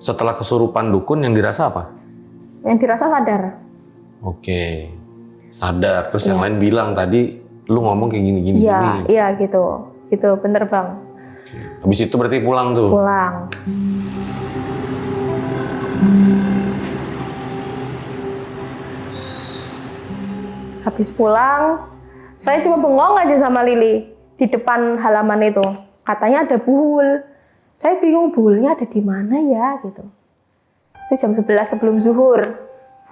Setelah kesurupan dukun yang dirasa apa? Yang dirasa sadar. Oke. Sadar. Terus yang lain bilang tadi, lu ngomong kayak gini-gini. Iya gitu. Gitu, bener Bang. Oke. Habis itu berarti pulang tuh? Pulang. Habis pulang, saya cuma bengong aja sama Lili di depan halaman itu. Katanya ada buhul. Saya bingung buhulnya ada di mana ya gitu. Itu jam 11 sebelum zuhur.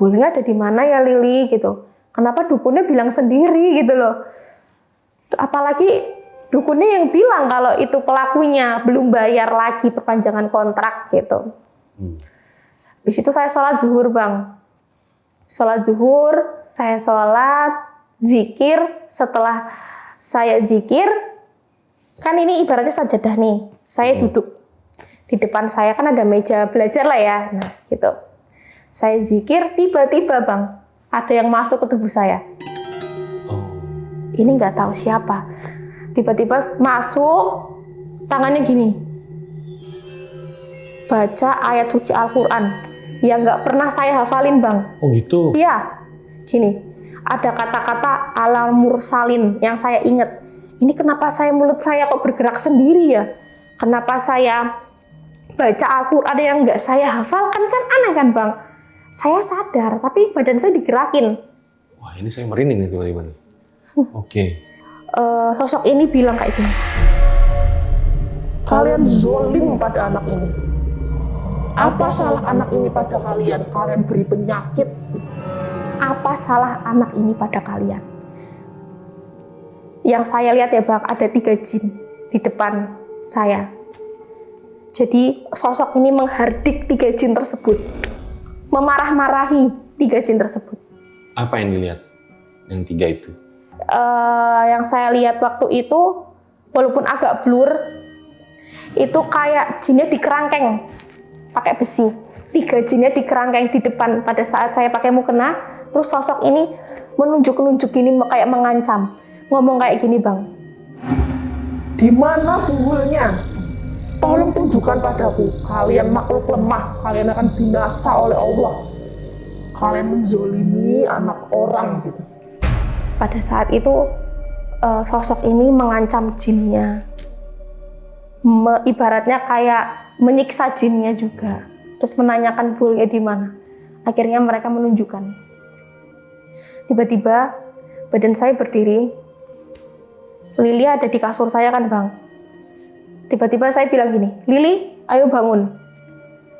Buhulnya ada di mana ya Lili gitu. Kenapa dukunnya bilang sendiri gitu loh. Apalagi dukunnya yang bilang kalau itu pelakunya belum bayar lagi perpanjangan kontrak gitu. Habis itu saya sholat zuhur Bang. Sholat zuhur, saya sholat, zikir. Setelah saya zikir, kan ini ibaratnya sajadah nih. Saya duduk. Di depan saya kan ada meja belajar lah ya. Nah gitu. Saya zikir, tiba-tiba Bang, ada yang masuk ke tubuh saya. Ini nggak tahu siapa. Tiba-tiba masuk, tangannya gini. Baca ayat suci Al-Quran. Yang nggak pernah saya hafalin Bang. Oh gitu? Iya. Gini, ada kata-kata alal mursalin yang saya ingat. Ini kenapa mulut saya kok bergerak sendiri ya? Kenapa saya baca Al-Quran yang nggak saya hafalkan? Kan aneh kan Bang? Saya sadar, tapi badan saya digerakin. Wah ini saya merinding nih tiba-tiba. Oke. Sosok ini bilang kayak gini. Kalian zolim pada anak ini. Apa salah anak ini pada kalian? Kalian beri penyakit. Apa salah anak ini pada kalian? Yang saya lihat ya Bang, ada 3 jin di depan saya. Jadi sosok ini menghardik 3 jin tersebut. Memarah-marahi 3 jin tersebut. Apa yang dilihat? Yang 3 itu? Yang saya lihat waktu itu, walaupun agak blur, itu kayak jinnya dikerangkeng pakai besi. 3 jinnya dikerangkeng di depan pada saat saya pakai mukena. Terus sosok ini menunjuk-nunjuk gini kayak mengancam. Ngomong kayak gini Bang. Di mana buhulnya? Tolong tunjukkan padaku. Kalian makhluk lemah. Kalian akan binasa oleh Allah. Kalian menzolimi anak orang gitu. Pada saat itu sosok ini mengancam jinnya. Ibaratnya kayak menyiksa jinnya juga. Terus menanyakan buhulnya di mana. Akhirnya mereka menunjukkan. Tiba-tiba badan saya berdiri, Lili ada di kasur saya kan bang. Tiba-tiba saya bilang gini, Lili, ayo bangun,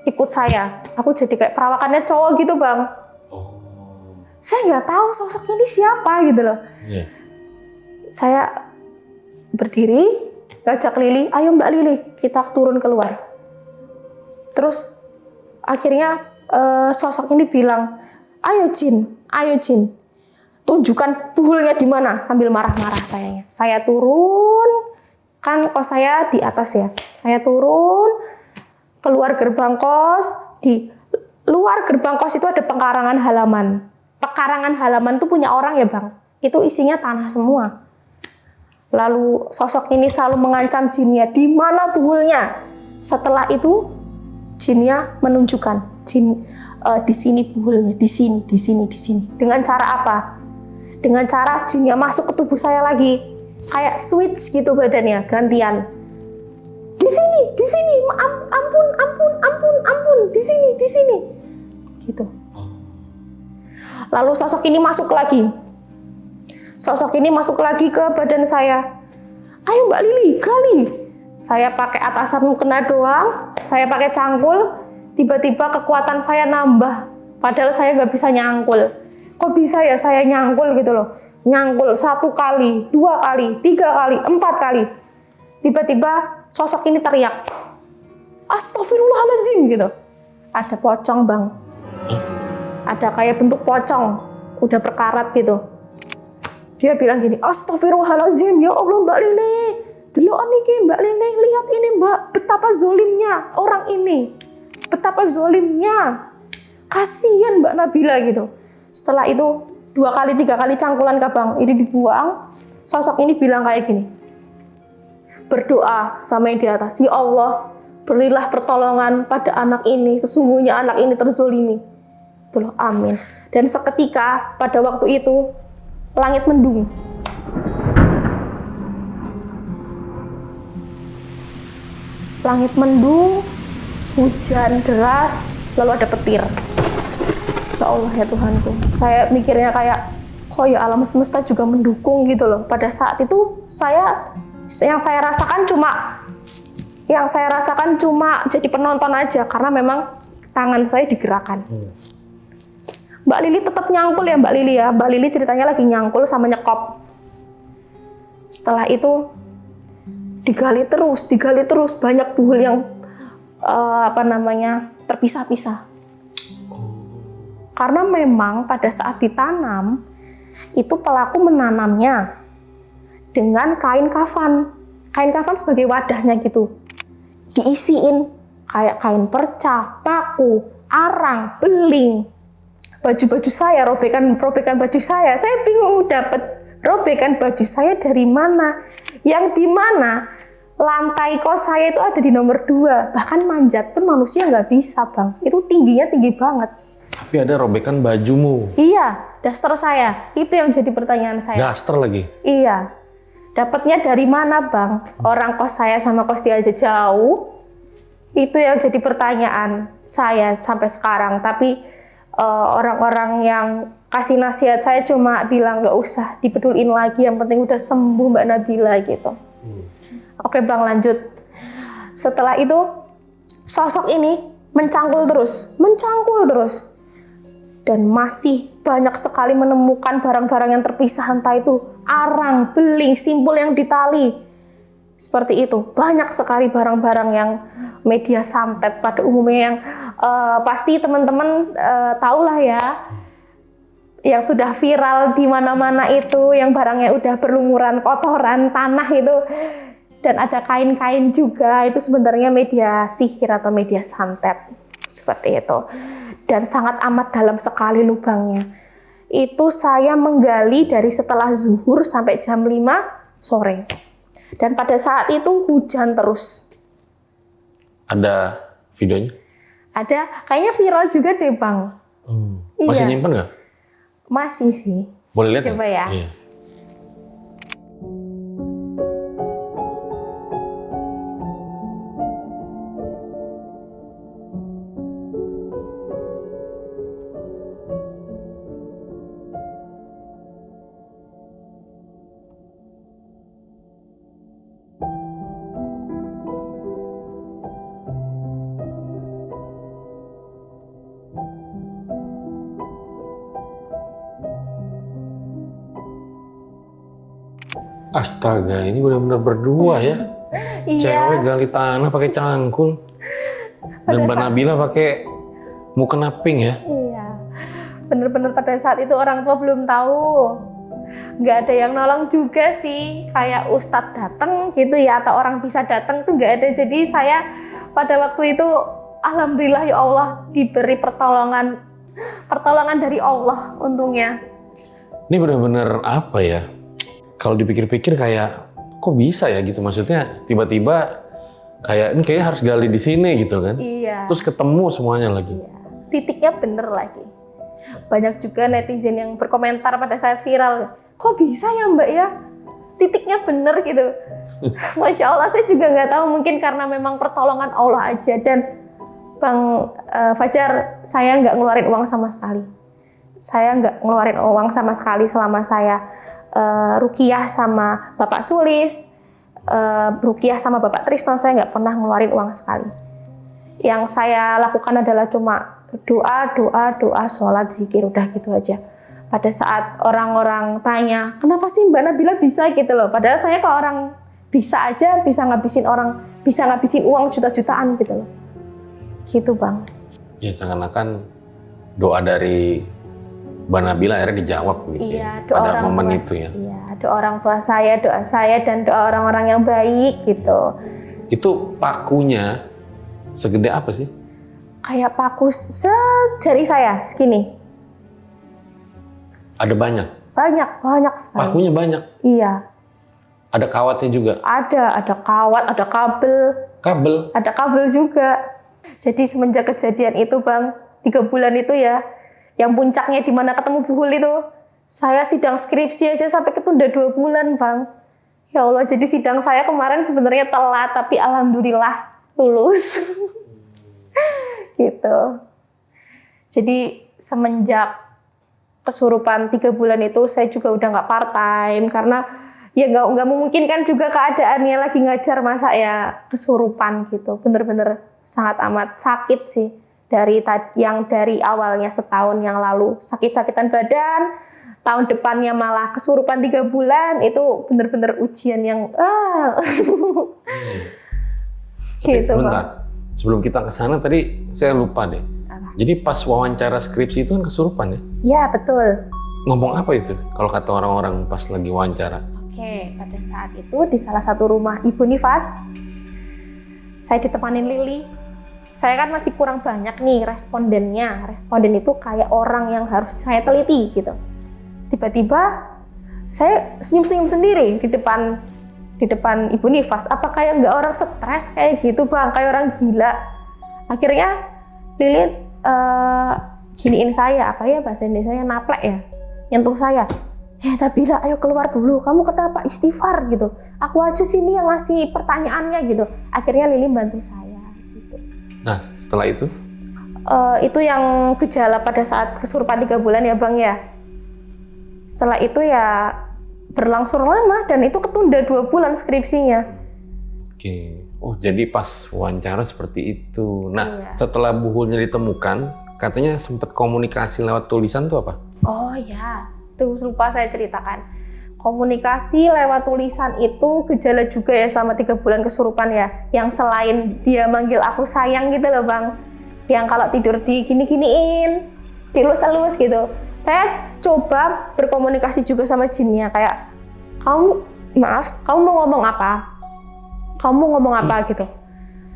ikut saya. Aku jadi kayak perawakannya cowok gitu bang. Saya nggak tahu sosok ini siapa gitu loh. Saya berdiri, ngajak Lili, ayo Mbak Lili, kita turun keluar. Terus akhirnya sosok ini bilang, ayo Jin, tunjukkan buhulnya di mana, sambil marah-marah sayanya. Saya turun, kan kos saya di atas ya. Saya turun, keluar gerbang kos, di luar gerbang kos itu ada pekarangan halaman. Pekarangan halaman itu punya orang ya bang, itu isinya tanah semua. Lalu sosok ini selalu mengancam jinnya, di mana buhulnya? Setelah itu jinnya menunjukkan, Jin di sini buhulnya, di sini. Dengan cara apa? Dengan cara jinnya masuk ke tubuh saya lagi, kayak switch gitu badannya, gantian. Di sini, ampun, di sini, gitu. Lalu sosok ini masuk lagi. Sosok ini masuk lagi ke badan saya. Ayo Mbak Lili, gali. Saya pakai atasan mukena doang, saya pakai cangkul, tiba-tiba kekuatan saya nambah. Padahal saya nggak bisa nyangkul. Kok bisa ya saya nyangkul gitu loh. Nyangkul 1 kali, 2 kali, 3 kali, 4 kali. Tiba-tiba sosok ini teriak, Astagfirullahaladzim gitu. Ada pocong bang. Ada kayak bentuk pocong, udah berkarat gitu. Dia bilang gini, Astagfirullahaladzim, ya Allah Mbak Lili. Delok niki Mbak Lili, lihat ini Mbak, betapa zolimnya orang ini. Betapa zolimnya. Kasihan Mbak Nabila gitu. Setelah itu 2 kali 3 kali cangkulan ke bang, ini dibuang. Sosok ini bilang kayak gini, berdoa sama yang di atas, ya Allah, berilah pertolongan pada anak ini, sesungguhnya anak ini terzolimi. Itu loh, amin. Dan seketika pada waktu itu langit mendung. Langit mendung, hujan deras, lalu ada petir. Ya Allah ya Tuhanku. Saya mikirnya kayak, kok ya alam semesta juga mendukung gitu loh. Pada saat itu yang saya rasakan cuma jadi penonton aja, karena memang tangan saya digerakkan. Mbak Lili tetap nyangkul ya Mbak Lili ya. Mbak Lili ceritanya lagi nyangkul sama nyekop. Setelah itu digali terus, banyak buhul yang terpisah-pisah. Karena memang pada saat ditanam, itu pelaku menanamnya dengan kain kafan. Kain kafan sebagai wadahnya gitu. Diisiin kayak kain perca, paku, arang, beling. Baju-baju saya, robekan baju saya bingung dapat robekan baju saya dari mana. Yang di mana lantai kos saya itu ada di nomor 2. Bahkan manjat pun manusia nggak bisa bang. Itu tingginya tinggi banget. Tapi ada robekan bajumu. Iya, daster saya. Itu yang jadi pertanyaan saya. Daster lagi? Iya. Dapatnya dari mana bang? Orang kos saya sama kos dia aja jauh. Itu yang jadi pertanyaan saya sampai sekarang. Tapi orang-orang yang kasih nasihat saya cuma bilang nggak usah dipeduliin lagi. Yang penting udah sembuh Mbak Nabila gitu. Oke bang, lanjut. Setelah itu sosok ini mencangkul terus. Dan masih banyak sekali menemukan barang-barang yang terpisah, entah itu arang, beling, simpul yang ditali. Seperti itu. Banyak sekali barang-barang yang media santet pada umumnya yang pasti teman-teman tahulah ya. Yang sudah viral di mana-mana itu, yang barangnya udah berlumuran kotoran tanah itu. Dan ada kain-kain juga, itu sebenarnya media sihir atau media santet. Seperti itu. Dan sangat amat dalam sekali lubangnya. Itu saya menggali dari setelah zuhur sampai jam 5 sore. Dan pada saat itu hujan terus. Ada videonya? Ada, kayaknya viral juga deh Bang. Masih Iya. nyimpen nggak? Masih sih. Boleh lihat Coba nggak? ya. Iya. Astaga, ini benar-benar berdua ya. Cewek gali tanah pakai cangkul. Dan Mbak Nabila pakai mukena pink ya. Iya, bener-bener pada saat itu orang tua belum tahu. Nggak ada yang nolong juga sih, kayak ustadz datang gitu ya, atau orang bisa datang tuh nggak ada. Jadi saya pada waktu itu, alhamdulillah ya Allah, diberi pertolongan dari Allah untungnya. Ini benar-benar apa ya? Kalau dipikir-pikir kayak kok bisa ya gitu, maksudnya tiba-tiba kayak ini kayaknya harus gali di sini gitu kan. Iya. Terus ketemu semuanya lagi. Iya. Titiknya bener lagi. Banyak juga netizen yang berkomentar pada saat viral, kok bisa ya Mbak ya? Titiknya bener gitu. Masya Allah, saya juga nggak tahu, mungkin karena memang pertolongan Allah aja. Dan Bang Fajar, saya nggak ngeluarin uang sama sekali. Saya nggak ngeluarin uang sama sekali selama saya ruqyah sama Bapak Sulis, ruqyah sama Bapak Trisno, saya nggak pernah ngeluarin uang sekali. Yang saya lakukan adalah cuma doa, sholat, zikir, udah gitu aja. Pada saat orang-orang tanya, kenapa sih Mbak Nabila bisa gitu loh? Padahal saya ke orang bisa aja, bisa ngabisin uang juta-jutaan gitu loh. Gitu Bang. Ya seakan-akan doa dari Mbak Nabila akhirnya dijawab gitu Iya, ya. doa Pada orang momen tua, itu ya. Iya, doa orang tua saya, doa saya, dan doa orang-orang yang baik gitu. Itu pakunya segede apa sih? Kayak paku sejari saya, segini. Ada banyak? Banyak sekali. Pakunya banyak? Iya. Ada kawatnya juga? Ada kawat, ada kabel. Kabel? Ada kabel juga. Jadi semenjak kejadian itu Bang, 3 bulan itu ya, yang puncaknya di mana ketemu Buhul itu, saya sidang skripsi aja sampai ketunda 2 bulan Bang. Ya Allah, jadi sidang saya kemarin sebenarnya telat, tapi alhamdulillah lulus. Gitu. Jadi semenjak kesurupan 3 bulan itu, saya juga udah nggak part time karena ya nggak memungkinkan juga keadaannya lagi ngajar, masa ya kesurupan gitu. Bener-bener sangat amat sakit sih. Dari awalnya setahun yang lalu sakit-sakitan badan, tahun depannya malah kesurupan 3 bulan, itu bener-bener ujian yang gitu Bang. Sebentar, sebelum kita ke sana tadi saya lupa deh. Jadi pas wawancara skripsi itu kan kesurupan ya? Ya betul. Ngomong apa itu kalau kata orang-orang pas lagi wawancara? Oke, pada saat itu di salah satu rumah Ibu Nifas, saya ditemanin Lili. Saya kan masih kurang banyak nih respondennya. Responden itu kayak orang yang harus saya teliti gitu. Tiba-tiba saya senyum-senyum sendiri di depan Ibu Nifas. Apa kayak nggak orang stres kayak gitu Bang, kayak orang gila. Akhirnya Lili giniin saya, apa ya bahasa Indonesia, naplek ya, nyentuh saya. Nabila, ayo keluar dulu, kamu kenapa? Istighfar gitu. Aku aja sini yang ngasih pertanyaannya gitu. Akhirnya Lili bantu saya gitu. Nah, setelah itu? Itu yang gejala pada saat kesurupan 3 bulan ya Bang ya. Setelah itu ya berlangsung lama dan itu ketunda 2 bulan skripsinya. Oke. Oh, jadi pas wawancara seperti itu. Nah, Iya. setelah Buhulnya ditemukan, katanya sempat komunikasi lewat tulisan tuh apa? Oh ya, itu lupa saya ceritakan. Komunikasi lewat tulisan itu gejala juga ya selama 3 bulan kesurupan ya. Yang selain dia manggil aku sayang gitu loh Bang. Yang kalau tidur digini-giniin, dilus-elus gitu. Saya coba berkomunikasi juga sama jinnya, kayak kamu mau ngomong apa? Kamu ngomong apa gitu.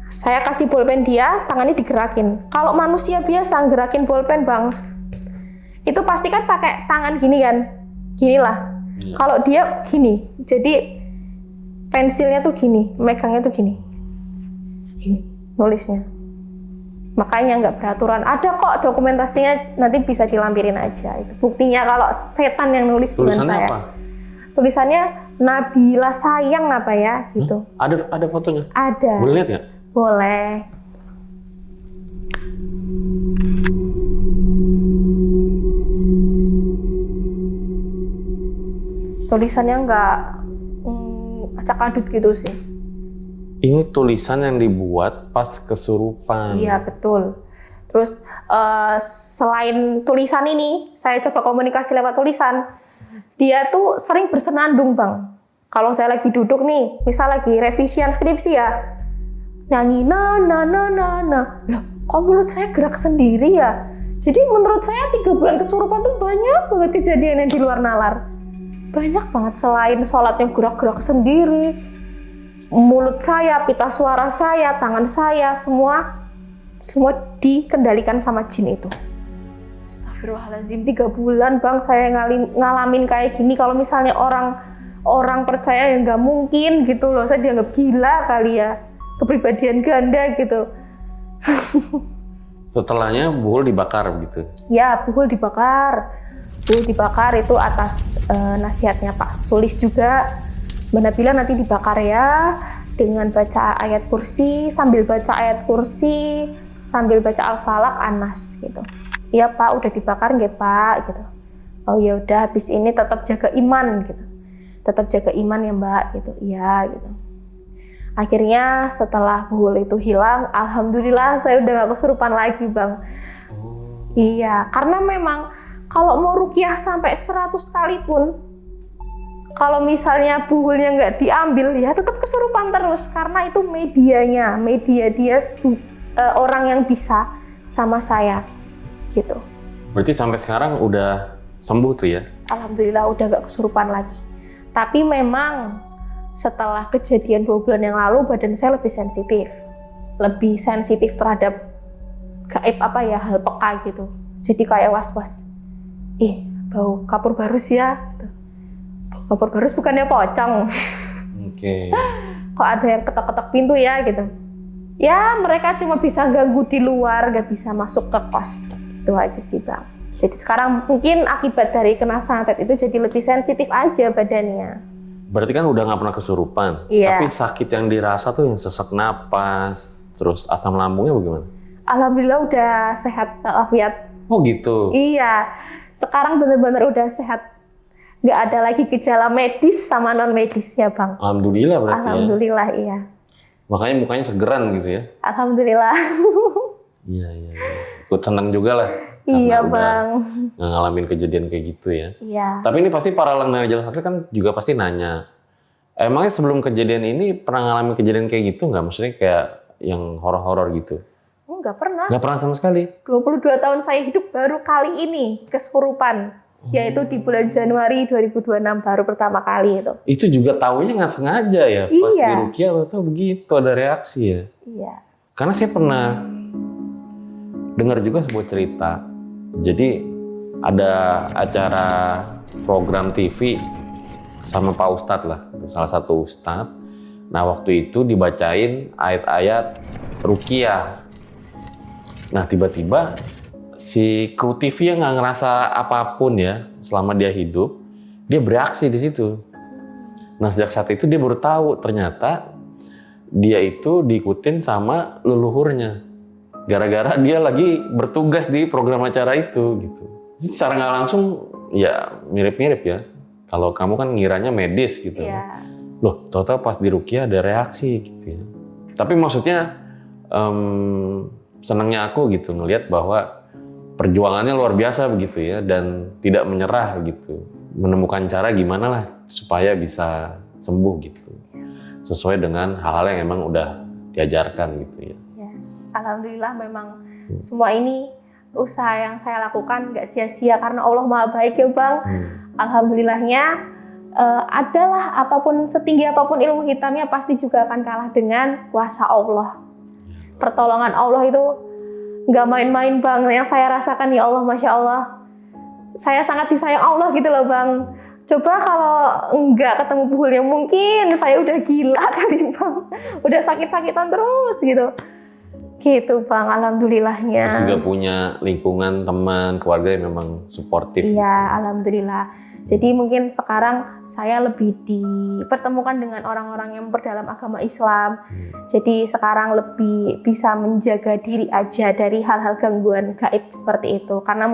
Saya kasih bolpen dia, tangannya digerakin. Kalau manusia biasa gerakin bolpen Bang, itu pasti kan pakai tangan gini kan, ginilah. Kalau dia gini, jadi pensilnya tuh gini, megangnya tuh gini, nulisnya. Makanya nggak beraturan. Ada kok dokumentasinya, nanti bisa dilampirin aja. Itu buktinya kalau setan yang nulis bukan saya. Apa? Tulisannya Nabila sayang apa ya gitu. Ada fotonya? Ada. Boleh lihat nggak? Boleh. Tulisannya nggak acak-adut gitu sih. Ini tulisan yang dibuat pas kesurupan. Iya betul. Terus selain tulisan ini, saya coba komunikasi lewat tulisan. Dia tuh sering bersenandung Bang. Kalau saya lagi duduk nih, misal lagi revisian skripsi ya, nyanyi na na na na na, loh kok mulut saya gerak sendiri ya? Jadi menurut saya 3 bulan kesurupan tuh banyak banget kejadian yang di luar nalar. Banyak banget, selain sholatnya gerak-gerak sendiri, mulut saya, pita suara saya, tangan saya, semua dikendalikan sama jin itu. Astagfirullahaladzim, 3 bulan bang saya ngalamin kayak gini. Kalau misalnya orang percaya ya nggak mungkin gitu loh, saya dianggap gila kali ya, kepribadian ganda gitu. Setelahnya buhul dibakar begitu. Ya, buhul dibakar. Buhul dibakar itu atas nasihatnya Pak Sulis juga. Mbak Nabila nanti dibakar ya, dengan baca ayat kursi, sambil baca ayat kursi, sambil baca Al-Falaq, Anas gitu. Iya Pak, udah dibakar nggih Pak gitu. Oh ya udah, habis ini tetap jaga iman gitu. Tetap jaga iman ya Mbak gitu. Iya gitu. Akhirnya setelah buhul itu hilang, alhamdulillah saya udah gak kesurupan lagi bang. Iya, karena memang kalau mau ruqyah sampai 100 kali pun, kalau misalnya buhulnya nggak diambil ya tetap kesurupan terus, karena itu media dia orang yang bisa sama saya gitu. Berarti sampai sekarang udah sembuh tuh ya? Alhamdulillah udah gak kesurupan lagi. Tapi memang setelah kejadian 2 bulan yang lalu badan saya lebih sensitif terhadap gaib hal peka gitu. Jadi kayak was-was, bau kapur barus ya gitu. Bau kapur barus bukannya pocong. Oke. Kok ada yang ketok-ketok pintu ya gitu. Ya mereka cuma bisa ganggu di luar, gak bisa masuk ke kos. Itu aja sih bang. Jadi sekarang mungkin akibat dari kena santet itu jadi lebih sensitif aja badannya. Berarti kan udah nggak pernah kesurupan, Iya. Tapi sakit yang dirasa tuh yang sesak napas, terus asam lambungnya bagaimana? Alhamdulillah udah sehat walafiat. Oh gitu? Iya, sekarang bener-bener udah sehat. Nggak ada lagi gejala medis sama non medis ya bang. Alhamdulillah berarti Alhamdulillah ya? iya. Makanya mukanya segeran gitu ya? Alhamdulillah. Iya. Ikut senang juga lah. Iya udah bang. nggak ngalamin kejadian kayak gitu ya. Iya. Tapi ini pasti para lengan jalan satu kan juga pasti nanya, emangnya sebelum kejadian ini pernah ngalamin kejadian kayak gitu nggak? Maksudnya kayak yang horor-horor gitu? Nggak pernah. Nggak pernah sama sekali? 22 tahun saya hidup baru kali ini kesurupan. Yaitu di bulan Januari 2026 baru pertama kali itu. Itu juga taunya nggak sengaja ya? Pas Iya. di ruqyah tuh begitu ada reaksi ya? Iya. Karena saya pernah dengar juga sebuah cerita. Jadi ada acara program TV sama Pak Ustadz lah, salah satu Ustadz. Nah waktu itu dibacain ayat-ayat ruqyah. Nah tiba-tiba si kru TV yang nggak ngerasa apapun ya selama dia hidup, dia bereaksi di situ. Nah sejak saat itu dia baru tahu ternyata dia itu diikutin sama leluhurnya. Gara-gara dia lagi bertugas di program acara itu gitu. Secara nggak langsung ya mirip-mirip ya. Kalau kamu kan ngiranya medis gitu. Iya. Loh, total pas di ruqyah ada reaksi gitu ya. Tapi maksudnya senangnya aku gitu ngelihat bahwa perjuangannya luar biasa begitu ya dan tidak menyerah gitu. Menemukan cara gimana lah supaya bisa sembuh gitu. Sesuai dengan hal-hal yang emang udah diajarkan gitu ya. Alhamdulillah memang semua ini usaha yang saya lakukan nggak sia-sia karena Allah Maha Baik ya Bang. Alhamdulillahnya adalah apapun setinggi apapun ilmu hitamnya pasti juga akan kalah dengan kuasa Allah. Pertolongan Allah itu nggak main-main Bang. Yang saya rasakan ya Allah, Masya Allah. Saya sangat disayang Allah gitu loh Bang. Coba kalau nggak ketemu buhulnya mungkin saya udah gila kali Bang. Udah sakit-sakitan terus gitu. Gitu Bang, alhamdulillahnya. Terus juga punya lingkungan, teman, keluarga yang memang suportif. Iya, alhamdulillah. Jadi mungkin sekarang saya lebih dipertemukan dengan orang-orang yang berdalam agama Islam. Jadi sekarang lebih bisa menjaga diri aja dari hal-hal gangguan gaib seperti itu. Karena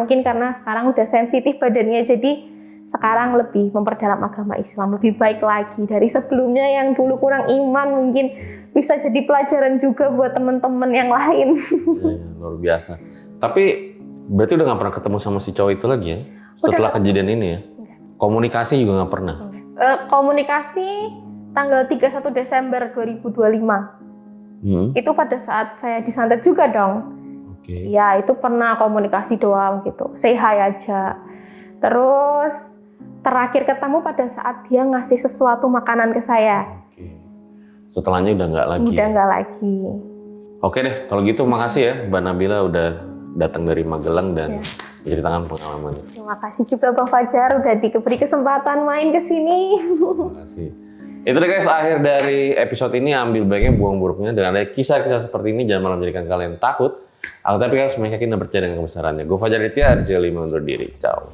sekarang udah sensitif badannya, jadi sekarang lebih memperdalam agama Islam, lebih baik lagi dari sebelumnya yang dulu kurang iman, mungkin bisa jadi pelajaran juga buat teman-teman yang lain. Ya, luar biasa. Tapi berarti udah nggak pernah ketemu sama si cowok itu lagi ya? Setelah kejadian ini ya? Komunikasi juga nggak pernah? Komunikasi tanggal 31 Desember 2025. Itu pada saat saya disantet juga dong. Oke. Ya, itu pernah komunikasi doang gitu. Say hi aja. Terus terakhir ketemu pada saat dia ngasih sesuatu makanan ke saya. Oke. Setelahnya udah nggak lagi. Udah nggak lagi. Oke deh, kalau gitu makasih ya Mbak Nabila udah datang dari Magelang dan menceritakan pengalamannya. Terima kasih juga Bang Fajar udah diberi kesempatan main ke sini. Terima kasih. Itu deh guys, akhir dari episode ini. Ambil baiknya, buang buruknya. Dengan ada kisah-kisah seperti ini, jangan malah menjadikan kalian takut. Tapi harus yakin dan percaya dengan kebesarannya. Gue Fajar Ditya, RJ5 undur diri. Ciao.